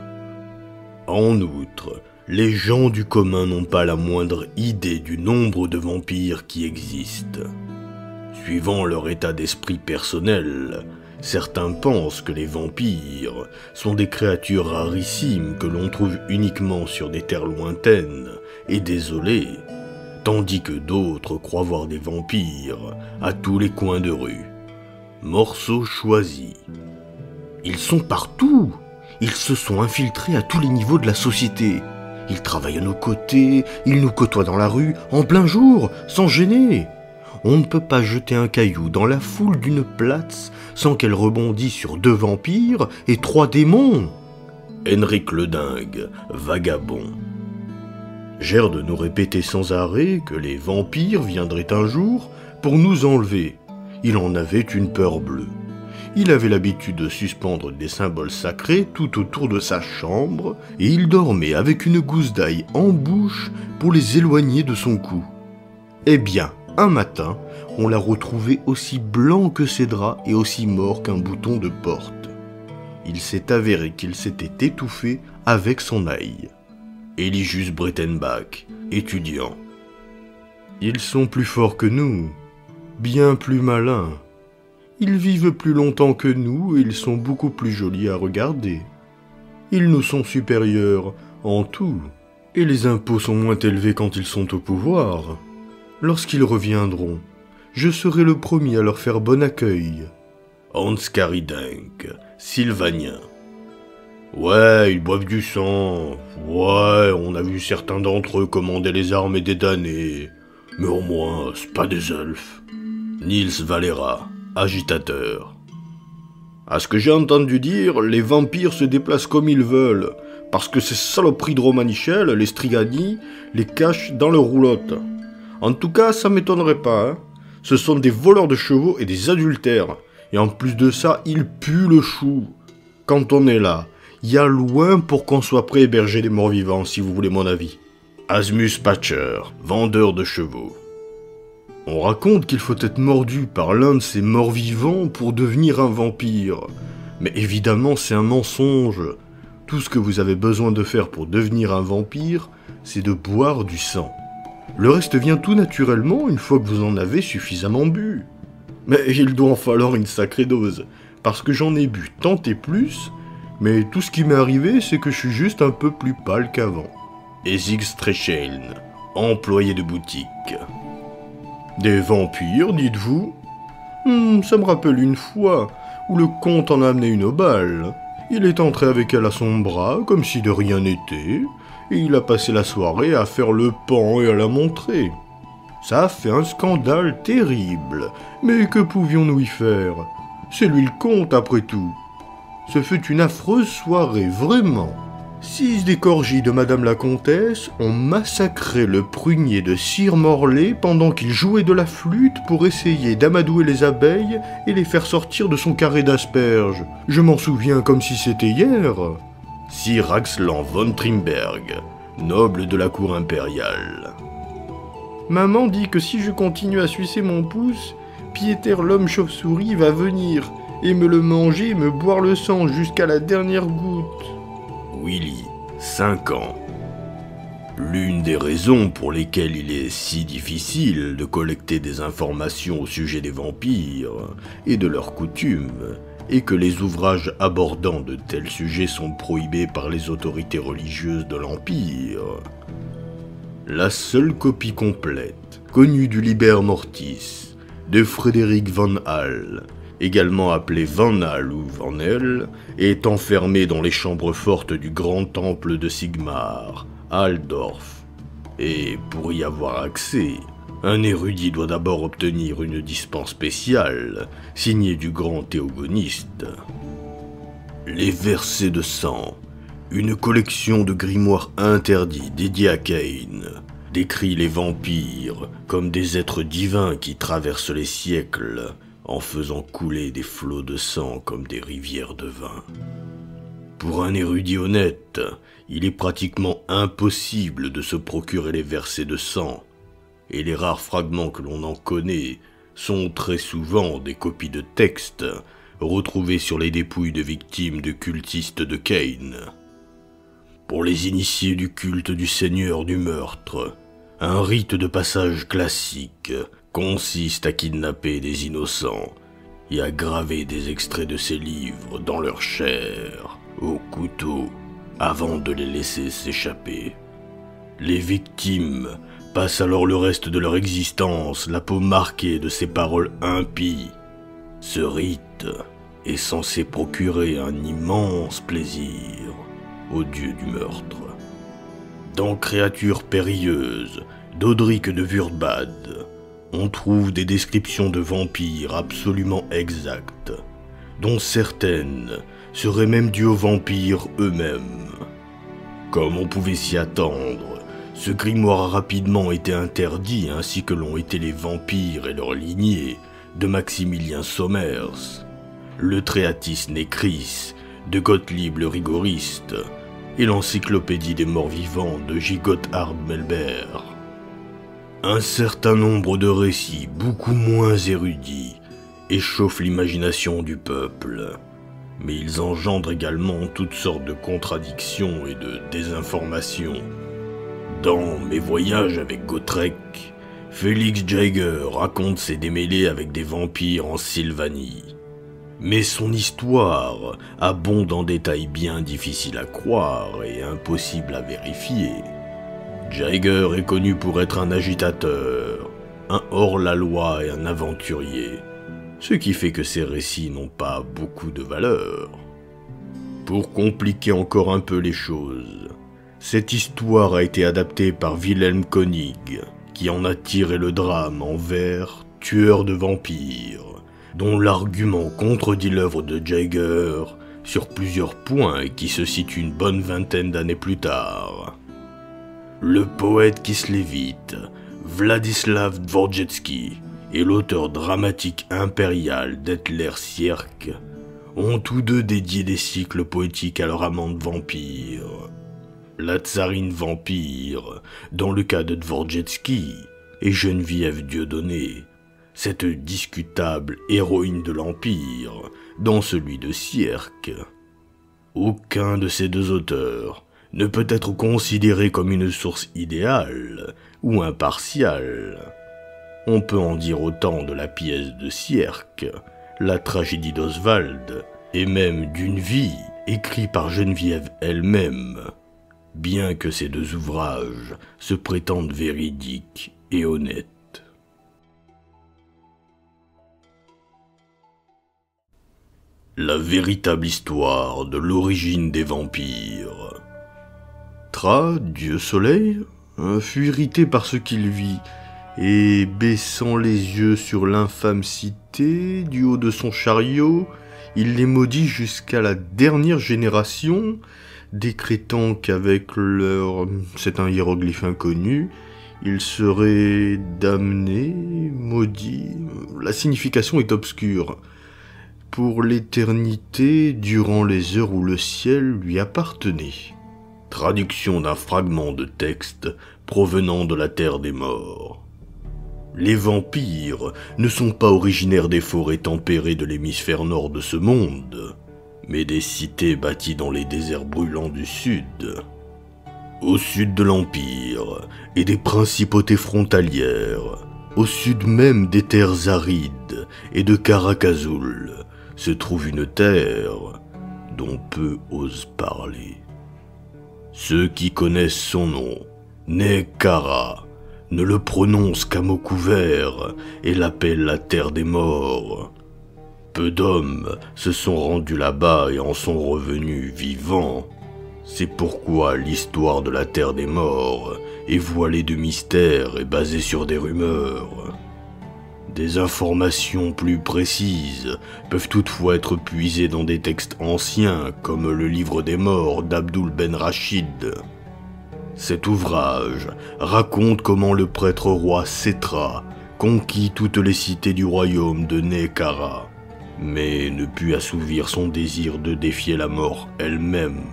En outre, les gens du commun n'ont pas la moindre idée du nombre de vampires qui existent. Suivant leur état d'esprit personnel, certains pensent que les vampires sont des créatures rarissimes que l'on trouve uniquement sur des terres lointaines et désolées, tandis que d'autres croient voir des vampires à tous les coins de rue. Morceau choisi. Ils sont partout. Ils se sont infiltrés à tous les niveaux de la société. Ils travaillent à nos côtés, ils nous côtoient dans la rue, en plein jour, sans gêner. On ne peut pas jeter un caillou dans la foule d'une place sans qu'elle rebondisse sur 2 vampires et 3 démons. Henrik le Dingue, vagabond. Gère de nous répéter sans arrêt que les vampires viendraient un jour pour nous enlever. Il en avait une peur bleue. Il avait l'habitude de suspendre des symboles sacrés tout autour de sa chambre et il dormait avec une gousse d'ail en bouche pour les éloigner de son cou. Eh bien, un matin, on l'a retrouvé aussi blanc que ses draps et aussi mort qu'un bouton de porte. Il s'est avéré qu'il s'était étouffé avec son ail. Eligius Breitenbach, étudiant. Ils sont plus forts que nous, bien plus malins. Ils vivent plus longtemps que nous et ils sont beaucoup plus jolis à regarder. Ils nous sont supérieurs en tout, et les impôts sont moins élevés quand ils sont au pouvoir. Lorsqu'ils reviendront, je serai le premier à leur faire bon accueil. Anscari Denk, sylvanien. Ouais, ils boivent du sang. Ouais, on a vu certains d'entre eux commander les armes des damnés. Mais au moins, c'est pas des elfes. Nils Valera, agitateur. À ce que j'ai entendu dire, les vampires se déplacent comme ils veulent, parce que ces saloperies de Romanichel, les Strigani, les cachent dans leur roulotte. En tout cas, ça m'étonnerait pas, hein. Ce sont des voleurs de chevaux et des adultères. Et en plus de ça, ils puent le chou. Quand on est là, il y a loin pour qu'on soit prêt à héberger des morts-vivants, si vous voulez mon avis. Asmus Patcher, vendeur de chevaux. On raconte qu'il faut être mordu par l'un de ces morts-vivants pour devenir un vampire. Mais évidemment, c'est un mensonge. Tout ce que vous avez besoin de faire pour devenir un vampire, c'est de boire du sang. Le reste vient tout naturellement une fois que vous en avez suffisamment bu. Mais il doit en falloir une sacrée dose, parce que j'en ai bu tant et plus, mais tout ce qui m'est arrivé, c'est que je suis juste un peu plus pâle qu'avant. Ezig Strechain, employé de boutique. Des vampires, dites-vous? Ça me rappelle une fois où le comte en a amené une au bal. Il est entré avec elle à son bras, comme si de rien n'était, et il a passé la soirée à faire le pan et à la montrer. Ça a fait un scandale terrible, mais que pouvions-nous y faire? C'est lui le comte, après tout. Ce fut une affreuse soirée, vraiment. 6 des corgis de Madame la Comtesse ont massacré le prunier de Sir Morlaix pendant qu'il jouait de la flûte pour essayer d'amadouer les abeilles et les faire sortir de son carré d'asperges. Je m'en souviens comme si c'était hier. Sir Axlan von Trimberg, noble de la cour impériale. Maman dit que si je continue à sucer mon pouce, Pieter l'homme chauve-souris va venir et me le manger et me boire le sang jusqu'à la dernière goutte. Willy, 5 ans. L'une des raisons pour lesquelles il est si difficile de collecter des informations au sujet des vampires et de leurs coutumes est que les ouvrages abordant de tels sujets sont prohibés par les autorités religieuses de l'Empire. La seule copie complète, connue du Liber Mortis, de Frédéric Van Hal, également appelé Van Hal ou Van Hel, est enfermé dans les chambres fortes du grand temple de Sigmar, à Altdorf. Et pour y avoir accès, un érudit doit d'abord obtenir une dispense spéciale, signée du grand théogoniste. Les versets de sang, une collection de grimoires interdits dédiés à Cain, décrit les vampires comme des êtres divins qui traversent les siècles, en faisant couler des flots de sang comme des rivières de vin. Pour un érudit honnête, il est pratiquement impossible de se procurer les versets de sang, et les rares fragments que l'on en connaît sont très souvent des copies de textes retrouvés sur les dépouilles de victimes de cultistes de Cain. Pour les initiés du culte du Seigneur du meurtre, un rite de passage classique consiste à kidnapper des innocents et à graver des extraits de ces livres dans leur chair, au couteau, avant de les laisser s'échapper. Les victimes passent alors le reste de leur existence la peau marquée de ces paroles impies. Ce rite est censé procurer un immense plaisir au dieu du meurtre. Dans Créatures périlleuses d'Odric de Wurtbad, on trouve des descriptions de vampires absolument exactes, dont certaines seraient même dues aux vampires eux-mêmes. Comme on pouvait s'y attendre, ce grimoire a rapidement été interdit, ainsi que l'ont été les vampires et leur lignée de Maximilien Sommers, le Tréatis Necris de Gottlieb le Rigoriste et l'Encyclopédie des morts-vivants de J. Gotthard Melber. Un certain nombre de récits beaucoup moins érudits échauffent l'imagination du peuple, mais ils engendrent également toutes sortes de contradictions et de désinformations. Dans Mes voyages avec Gotrek, Félix Jaeger raconte ses démêlés avec des vampires en Sylvanie. Mais son histoire abonde en détails bien difficiles à croire et impossibles à vérifier. Jaeger est connu pour être un agitateur, un hors-la-loi et un aventurier, ce qui fait que ses récits n'ont pas beaucoup de valeur. Pour compliquer encore un peu les choses, cette histoire a été adaptée par Wilhelm König, qui en a tiré le drame en vers Tueur de vampires, dont l'argument contredit l'œuvre de Jaeger sur plusieurs points et qui se situe une bonne vingtaine d'années plus tard. Le poète Kislévite, Vladislav Dvorjetski, et l'auteur dramatique impérial Detler Sierck ont tous deux dédié des cycles poétiques à leur amante vampire. La tsarine vampire, dans le cas de Dvorjetski, et Geneviève Dieudonné, cette discutable héroïne de l'Empire, dans celui de Sierck. Aucun de ces deux auteurs ne peut être considéré comme une source idéale ou impartiale. On peut en dire autant de la pièce de Sierck, la tragédie d'Oswald, et même d'Une vie, écrit par Geneviève elle-même, bien que ces deux ouvrages se prétendent véridiques et honnêtes. La véritable histoire de l'origine des vampires. Tra, dieu soleil, fut irrité par ce qu'il vit, et baissant les yeux sur l'infâme cité, du haut de son chariot, il les maudit jusqu'à la dernière génération, décrétant qu'avec leur... c'est un hiéroglyphe inconnu, ils seraient damnés, maudits... La signification est obscure. Pour l'éternité, durant les heures où le ciel lui appartenait. Traduction d'un fragment de texte provenant de la terre des morts. Les vampires ne sont pas originaires des forêts tempérées de l'hémisphère nord de ce monde, mais des cités bâties dans les déserts brûlants du sud. Au sud de l'Empire et des principautés frontalières, au sud même des terres arides et de Karakazul, se trouve une terre dont peu osent parler. Ceux qui connaissent son nom, Nekara, ne le prononcent qu'à mots couverts et l'appellent la terre des morts. Peu d'hommes se sont rendus là-bas et en sont revenus vivants. C'est pourquoi l'histoire de la terre des morts est voilée de mystères et basée sur des rumeurs. Des informations plus précises peuvent toutefois être puisées dans des textes anciens comme le Livre des morts d'Abdul Ben Rachid. Cet ouvrage raconte comment le prêtre roi Setra conquit toutes les cités du royaume de Nekara, mais ne put assouvir son désir de défier la mort elle-même.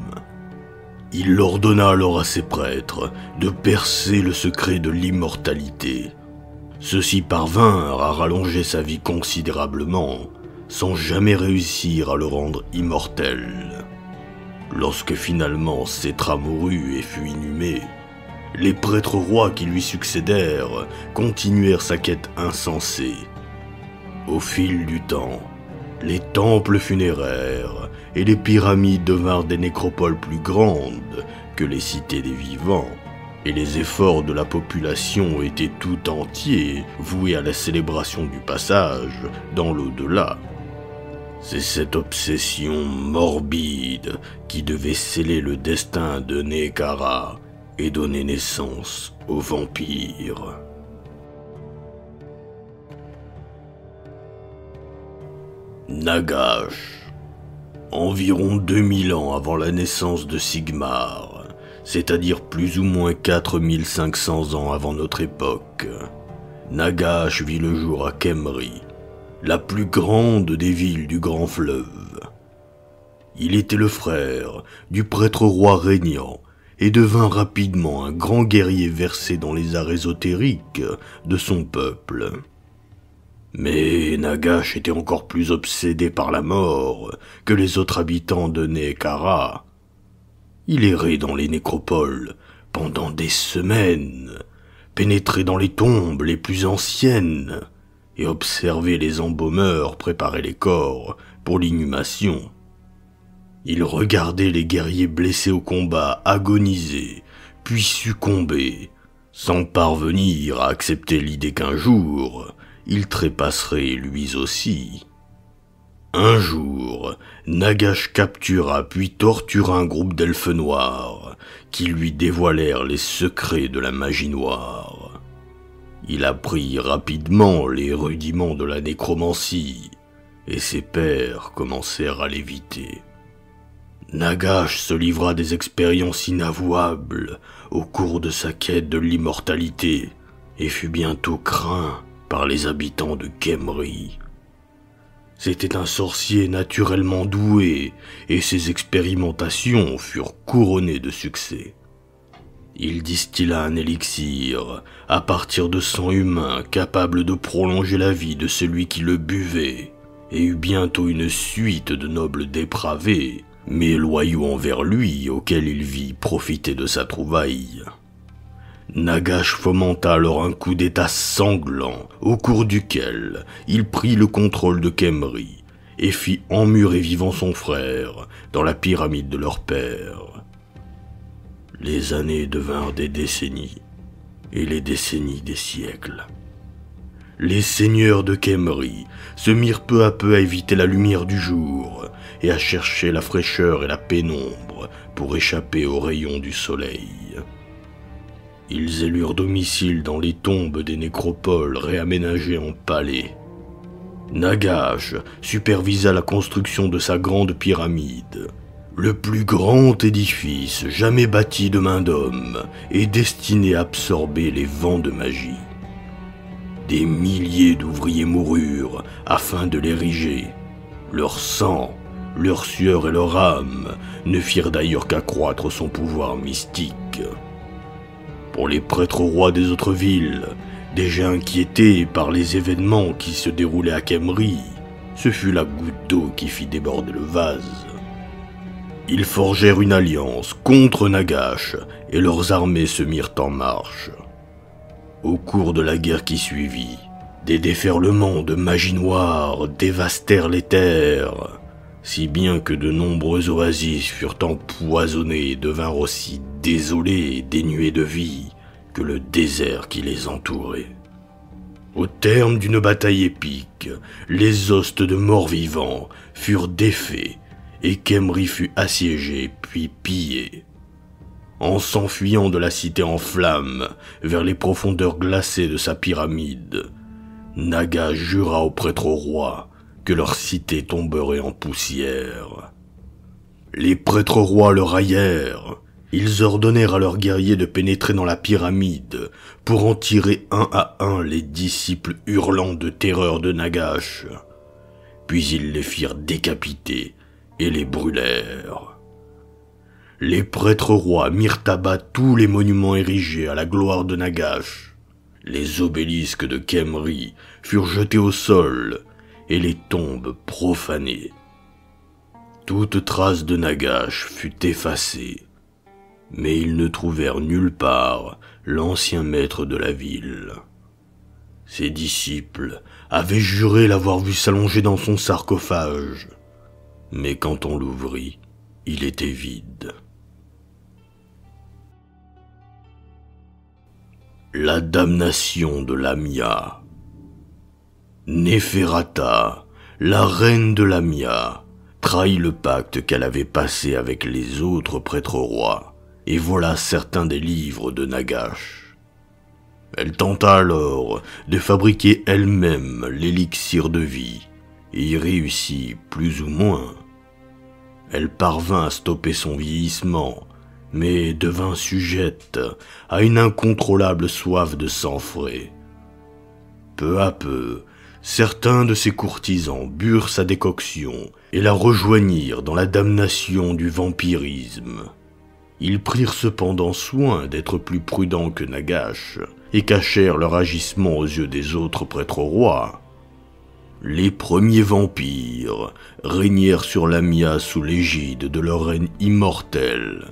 Il ordonna alors à ses prêtres de percer le secret de l'immortalité Ceux-ci parvinrent à rallonger sa vie considérablement, sans jamais réussir à le rendre immortel. Lorsque finalement Sétra mourut et fut inhumé, les prêtres rois qui lui succédèrent continuèrent sa quête insensée. Au fil du temps, les temples funéraires et les pyramides devinrent des nécropoles plus grandes que les cités des vivants, et les efforts de la population étaient tout entiers voués à la célébration du passage dans l'au-delà. C'est cette obsession morbide qui devait sceller le destin de Nehekhara et donner naissance aux vampires. Nagash. Environ 2000 ans avant la naissance de Sigmar, c'est-à-dire plus ou moins 4500 ans avant notre époque, Nagash vit le jour à Khemri, la plus grande des villes du Grand Fleuve. Il était le frère du prêtre roi régnant et devint rapidement un grand guerrier versé dans les arts ésotériques de son peuple. Mais Nagash était encore plus obsédé par la mort que les autres habitants de Nehekhara. Il errait dans les nécropoles pendant des semaines, pénétrait dans les tombes les plus anciennes et observait les embaumeurs préparer les corps pour l'inhumation. Il regardait les guerriers blessés au combat agoniser, puis succomber, sans parvenir à accepter l'idée qu'un jour, il trépasserait lui aussi. Un jour, Nagash captura puis tortura un groupe d'elfes noirs qui lui dévoilèrent les secrets de la magie noire. Il apprit rapidement les rudiments de la nécromancie et ses pairs commencèrent à l'éviter. Nagash se livra à des expériences inavouables au cours de sa quête de l'immortalité et fut bientôt craint par les habitants de Khemri. C'était un sorcier naturellement doué et ses expérimentations furent couronnées de succès. Il distilla un élixir à partir de sang humain capable de prolonger la vie de celui qui le buvait et eut bientôt une suite de nobles dépravés, mais loyaux envers lui, auxquels il vit profiter de sa trouvaille. Nagash fomenta alors un coup d'état sanglant, au cours duquel il prit le contrôle de Khemri et fit emmurer vivant son frère dans la pyramide de leur père. Les années devinrent des décennies, et les décennies des siècles. Les seigneurs de Khemri se mirent peu à peu à éviter la lumière du jour et à chercher la fraîcheur et la pénombre pour échapper aux rayons du soleil. Ils élurent domicile dans les tombes des nécropoles réaménagées en palais. Nagash supervisa la construction de sa grande pyramide, le plus grand édifice jamais bâti de main d'homme et destiné à absorber les vents de magie. Des milliers d'ouvriers moururent afin de l'ériger. Leur sang, leur sueur et leur âme ne firent d'ailleurs qu'accroître son pouvoir mystique. Pour les prêtres rois des autres villes, déjà inquiétés par les événements qui se déroulaient à Khemri, ce fut la goutte d'eau qui fit déborder le vase. Ils forgèrent une alliance contre Nagash et leurs armées se mirent en marche. Au cours de la guerre qui suivit, des déferlements de magie noire dévastèrent les terres, si bien que de nombreuses oasis furent empoisonnées et devinrent aussi désolées et dénuées de vie que le désert qui les entourait. Au terme d'une bataille épique, les hostes de morts-vivants furent défaits et Khemri fut assiégé puis pillé. En s'enfuyant de la cité en flammes vers les profondeurs glacées de sa pyramide, Nagash jura aux prêtres rois que leur cité tomberait en poussière. Les prêtres rois le raillèrent. Ils ordonnèrent à leurs guerriers de pénétrer dans la pyramide pour en tirer un à un les disciples hurlants de terreur de Nagash. Puis ils les firent décapiter et les brûlèrent. Les prêtres rois mirent à bas tous les monuments érigés à la gloire de Nagash. Les obélisques de Khemri furent jetés au sol et les tombes profanées. Toute trace de Nagash fut effacée, mais ils ne trouvèrent nulle part l'ancien maître de la ville. Ses disciples avaient juré l'avoir vu s'allonger dans son sarcophage, mais quand on l'ouvrit, il était vide. La damnation de Lamia. Neferata, la reine de Lamia, trahit le pacte qu'elle avait passé avec les autres prêtres rois, et voilà certains des livres de Nagash. Elle tenta alors de fabriquer elle-même l'élixir de vie, et y réussit plus ou moins. Elle parvint à stopper son vieillissement, mais devint sujette à une incontrôlable soif de sang frais. Peu à peu, certains de ses courtisans burent sa décoction et la rejoignirent dans la damnation du vampirisme. Ils prirent cependant soin d'être plus prudents que Nagash et cachèrent leur agissement aux yeux des autres prêtres rois. Les premiers vampires régnèrent sur Lamia sous l'égide de leur reine immortelle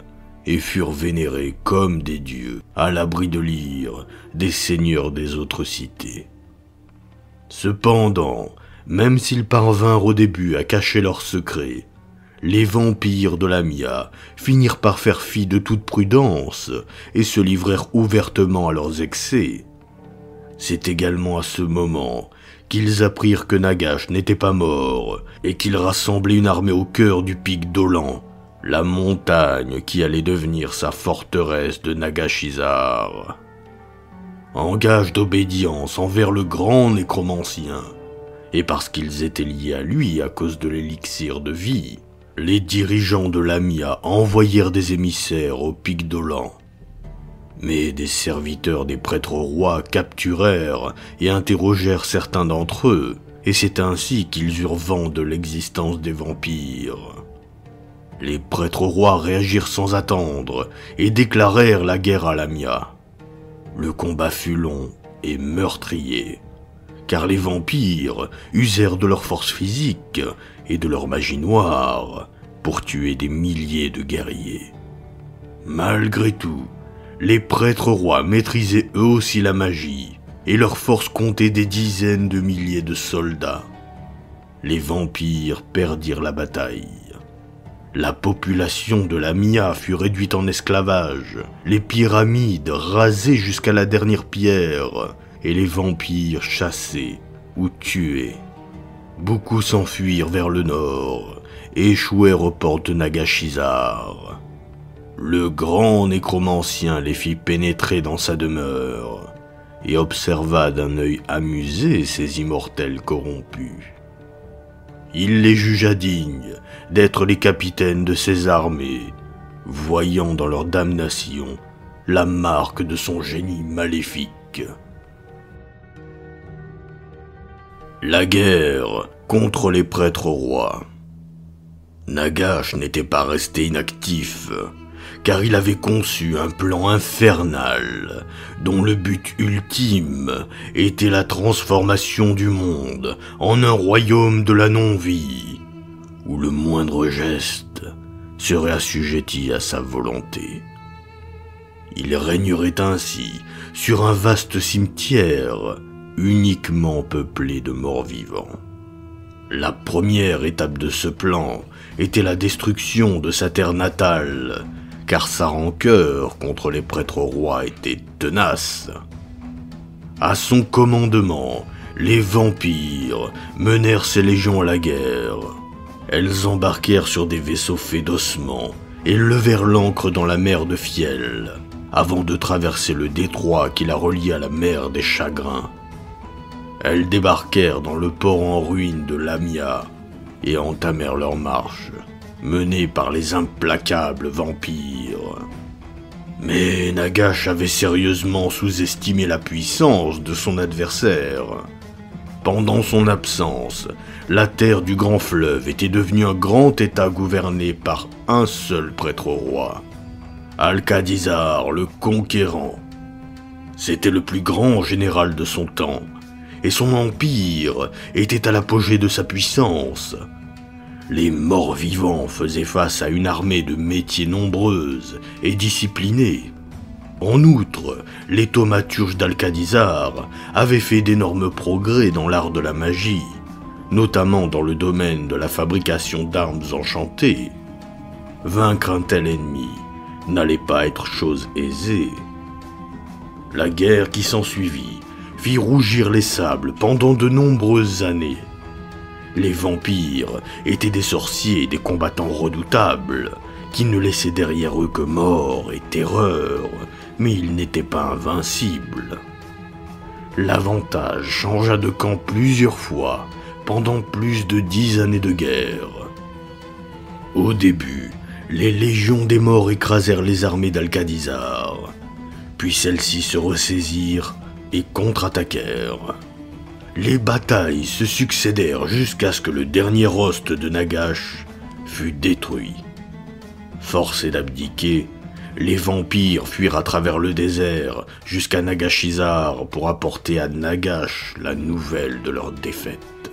et furent vénérés comme des dieux, à l'abri de l'ire des seigneurs des autres cités. Cependant, même s'ils parvinrent au début à cacher leurs secrets, les vampires de Lamia finirent par faire fi de toute prudence et se livrèrent ouvertement à leurs excès. C'est également à ce moment qu'ils apprirent que Nagash n'était pas mort et qu'il rassemblait une armée au cœur du pic d'Olan, la montagne qui allait devenir sa forteresse de Nagashizar. En gage d'obédience envers le grand nécromancien, et parce qu'ils étaient liés à lui à cause de l'élixir de vie, les dirigeants de Lamia envoyèrent des émissaires au pic d'Olan. Mais des serviteurs des prêtres rois capturèrent et interrogèrent certains d'entre eux, et c'est ainsi qu'ils eurent vent de l'existence des vampires. Les prêtres rois réagirent sans attendre et déclarèrent la guerre à Lamia. Le combat fut long et meurtrier, car les vampires usèrent de leur force physique et de leur magie noire pour tuer des milliers de guerriers. Malgré tout, les prêtres rois maîtrisaient eux aussi la magie, et leur force comptait des dizaines de milliers de soldats. Les vampires perdirent la bataille. La population de Lamia fut réduite en esclavage, les pyramides rasées jusqu'à la dernière pierre, et les vampires chassés ou tués. Beaucoup s'enfuirent vers le nord et échouèrent aux portes de Nagashizar. Le grand nécromancien les fit pénétrer dans sa demeure et observa d'un œil amusé ces immortels corrompus. Il les jugea dignes d'être les capitaines de ses armées, voyant dans leur damnation la marque de son génie maléfique. La guerre contre les prêtres rois. Nagash n'était pas resté inactif, car il avait conçu un plan infernal dont le but ultime était la transformation du monde en un royaume de la non-vie, où le moindre geste serait assujetti à sa volonté. Il régnerait ainsi sur un vaste cimetière uniquement peuplé de morts-vivants. La première étape de ce plan était la destruction de sa terre natale, car sa rancœur contre les prêtres rois était tenace. À son commandement, les vampires menèrent ces légions à la guerre. Elles embarquèrent sur des vaisseaux faits d'ossements et levèrent l'ancre dans la mer de Fiel, avant de traverser le détroit qui la reliait à la mer des Chagrins. Elles débarquèrent dans le port en ruine de Lamia et entamèrent leur marche, menés par les implacables vampires. Mais Nagash avait sérieusement sous-estimé la puissance de son adversaire. Pendant son absence, la terre du grand fleuve était devenue un grand état gouverné par un seul prêtre roi, Alcadizar le Conquérant. C'était le plus grand général de son temps, et son empire était à l'apogée de sa puissance. Les morts-vivants faisaient face à une armée de métiers nombreuses et disciplinés. En outre, les thaumaturges d'Alcadizar avaient fait d'énormes progrès dans l'art de la magie, notamment dans le domaine de la fabrication d'armes enchantées. Vaincre un tel ennemi n'allait pas être chose aisée. La guerre qui s'ensuivit fit rougir les sables pendant de nombreuses années. Les vampires étaient des sorciers et des combattants redoutables, qui ne laissaient derrière eux que mort et terreur, mais ils n'étaient pas invincibles. L'avantage changea de camp plusieurs fois, pendant plus de 10 années de guerre. Au début, les légions des morts écrasèrent les armées d'Alcadizar, puis celles-ci se ressaisirent et contre-attaquèrent. Les batailles se succédèrent jusqu'à ce que le dernier host de Nagash fût détruit. Forcés d'abdiquer, les vampires fuirent à travers le désert jusqu'à Nagashizar pour apporter à Nagash la nouvelle de leur défaite.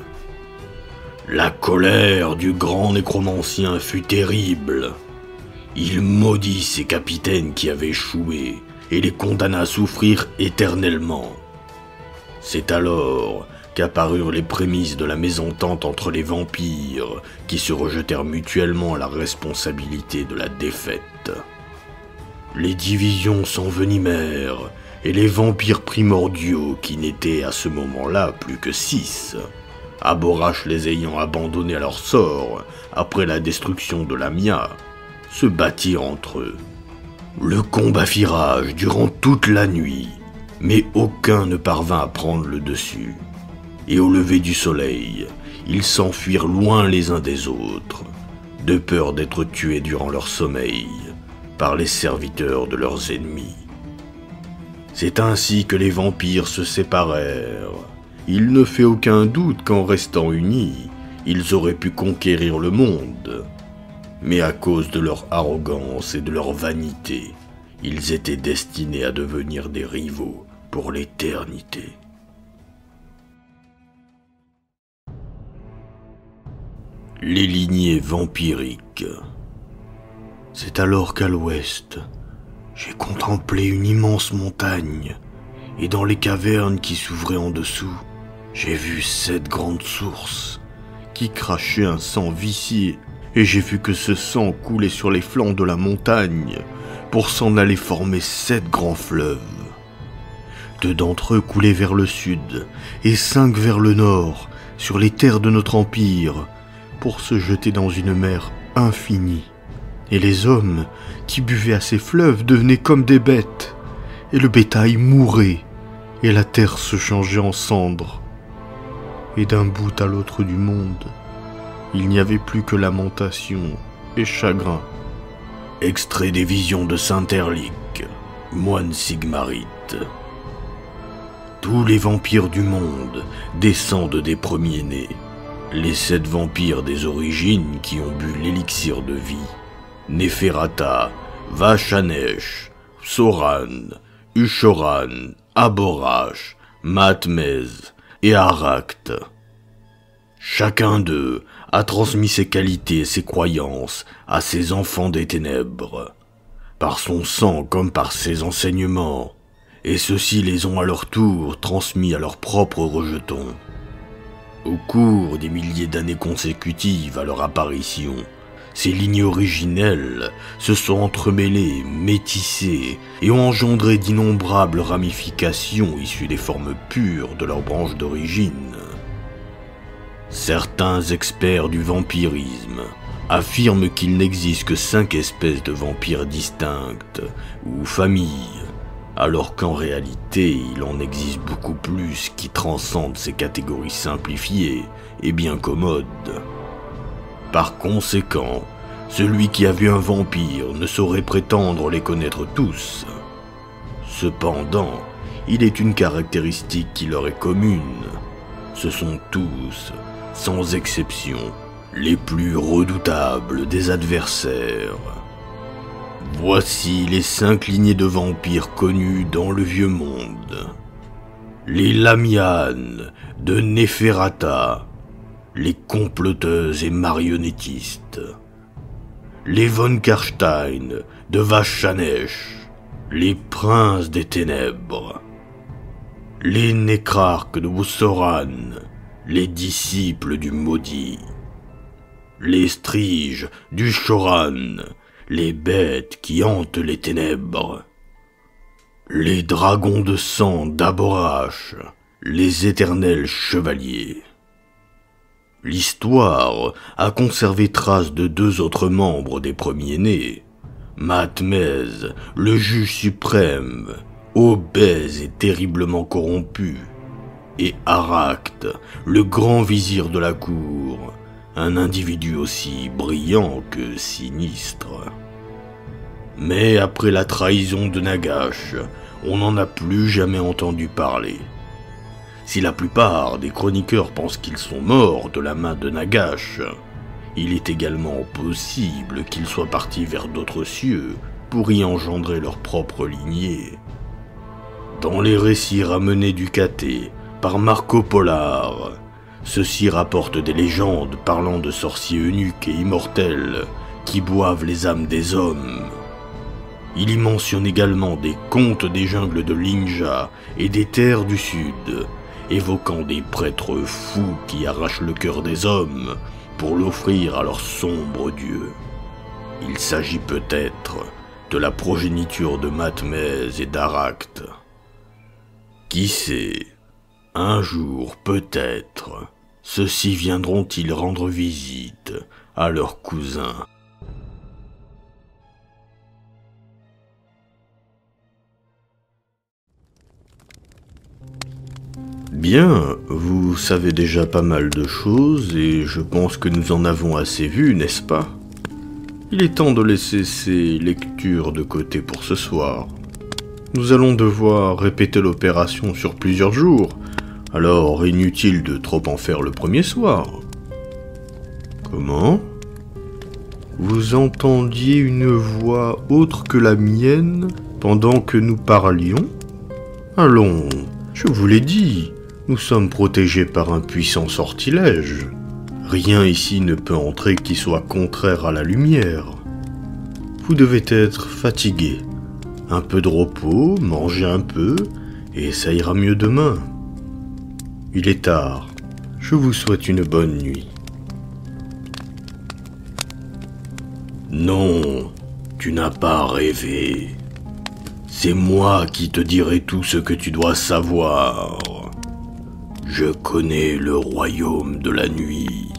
La colère du grand nécromancien fut terrible. Il maudit ses capitaines qui avaient échoué et les condamna à souffrir éternellement. C'est alors qu'apparurent les prémices de la mésentente entre les vampires qui se rejetèrent mutuellement la responsabilité de la défaite. Les divisions s'envenimèrent et les vampires primordiaux, qui n'étaient à ce moment-là plus que 6, Aborash les ayant abandonnés à leur sort après la destruction de Lamia, se battirent entre eux. Le combat fit rage durant toute la nuit, mais aucun ne parvint à prendre le dessus. Et au lever du soleil, ils s'enfuirent loin les uns des autres, de peur d'être tués durant leur sommeil par les serviteurs de leurs ennemis. C'est ainsi que les vampires se séparèrent. Il ne fait aucun doute qu'en restant unis, ils auraient pu conquérir le monde. Mais à cause de leur arrogance et de leur vanité, ils étaient destinés à devenir des rivaux pour l'éternité. Les lignées vampiriques. C'est alors qu'à l'ouest, j'ai contemplé une immense montagne, et dans les cavernes qui s'ouvraient en dessous, j'ai vu 7 grandes sources qui crachaient un sang vicié, et j'ai vu que ce sang coulait sur les flancs de la montagne pour s'en aller former 7 grands fleuves. 2 d'entre eux coulaient vers le sud et 5 vers le nord, sur les terres de notre empire, pour se jeter dans une mer infinie. Et les hommes qui buvaient à ces fleuves devenaient comme des bêtes, et le bétail mourait, et la terre se changeait en cendres. Et d'un bout à l'autre du monde, il n'y avait plus que lamentation et chagrin. Extrait des visions de Saint Erlik, moine sigmarite. Tous les vampires du monde descendent des premiers-nés, les 7 vampires des origines qui ont bu l'élixir de vie. Neferata, Vachanesh, Soran, Ushoran, Aborash, Matmez et Arakt. Chacun d'eux a transmis ses qualités et ses croyances à ses enfants des ténèbres, par son sang comme par ses enseignements, et ceux-ci les ont à leur tour transmis à leurs propres rejetons. Au cours des milliers d'années consécutives à leur apparition, ces lignes originelles se sont entremêlées, métissées et ont engendré d'innombrables ramifications issues des formes pures de leurs branches d'origine. Certains experts du vampirisme affirment qu'il n'existe que 5 espèces de vampires distinctes ou familles, alors qu'en réalité il en existe beaucoup plus qui transcendent ces catégories simplifiées et bien commodes. Par conséquent, celui qui a vu un vampire ne saurait prétendre les connaître tous. Cependant, il est une caractéristique qui leur est commune. Ce sont tous, sans exception, les plus redoutables des adversaires. Voici les 5 lignées de vampires connues dans le vieux monde. Les Lamianes de Neferata, les comploteuses et marionnettistes. Les Von Karstein de Vachanesh, les princes des ténèbres. Les Nécrarques de Boussoran, les disciples du maudit. Les Striges du Choran, les bêtes qui hantent les ténèbres. Les dragons de sang d'Aborash, les éternels chevaliers. L'histoire a conservé trace de 2 autres membres des premiers-nés, Matmez, le juge suprême, obèse et terriblement corrompu, et Aracte, le grand vizir de la cour, un individu aussi brillant que sinistre. Mais après la trahison de Nagash, on n'en a plus jamais entendu parler. Si la plupart des chroniqueurs pensent qu'ils sont morts de la main de Nagash, il est également possible qu'ils soient partis vers d'autres cieux pour y engendrer leur propre lignée. Dans les récits ramenés du Cathé par Marco Polar, ceux-ci rapportent des légendes parlant de sorciers eunuques et immortels qui boivent les âmes des hommes. Il y mentionne également des contes des jungles de Linja et des terres du sud, évoquant des prêtres fous qui arrachent le cœur des hommes pour l'offrir à leur sombre dieu. Il s'agit peut-être de la progéniture de Matmez et d'Aracte. Qui sait, un jour peut-être, ceux-ci viendront-ils rendre visite à leurs cousins. Bien, vous savez déjà pas mal de choses et je pense que nous en avons assez vu, n'est-ce pas? Il est temps de laisser ces lectures de côté pour ce soir. Nous allons devoir répéter l'opération sur plusieurs jours, alors inutile de trop en faire le premier soir. Comment? Vous entendiez une voix autre que la mienne pendant que nous parlions? Allons, je vous l'ai dit. Nous sommes protégés par un puissant sortilège. Rien ici ne peut entrer qui soit contraire à la lumière. Vous devez être fatigué. Un peu de repos, mangez un peu, et ça ira mieux demain. Il est tard. Je vous souhaite une bonne nuit. Non, tu n'as pas rêvé. C'est moi qui te dirai tout ce que tu dois savoir. Je connais le royaume de la nuit.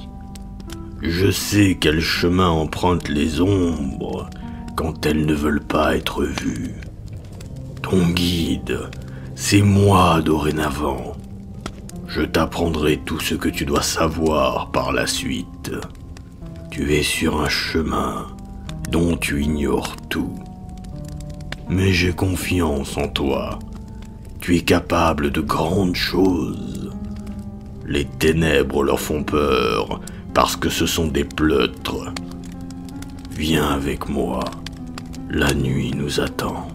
Je sais quel chemin empruntent les ombres quand elles ne veulent pas être vues. Ton guide, c'est moi dorénavant. Je t'apprendrai tout ce que tu dois savoir par la suite. Tu es sur un chemin dont tu ignores tout. Mais j'ai confiance en toi. Tu es capable de grandes choses. Les ténèbres leur font peur parce que ce sont des pleutres. Viens avec moi, la nuit nous attend.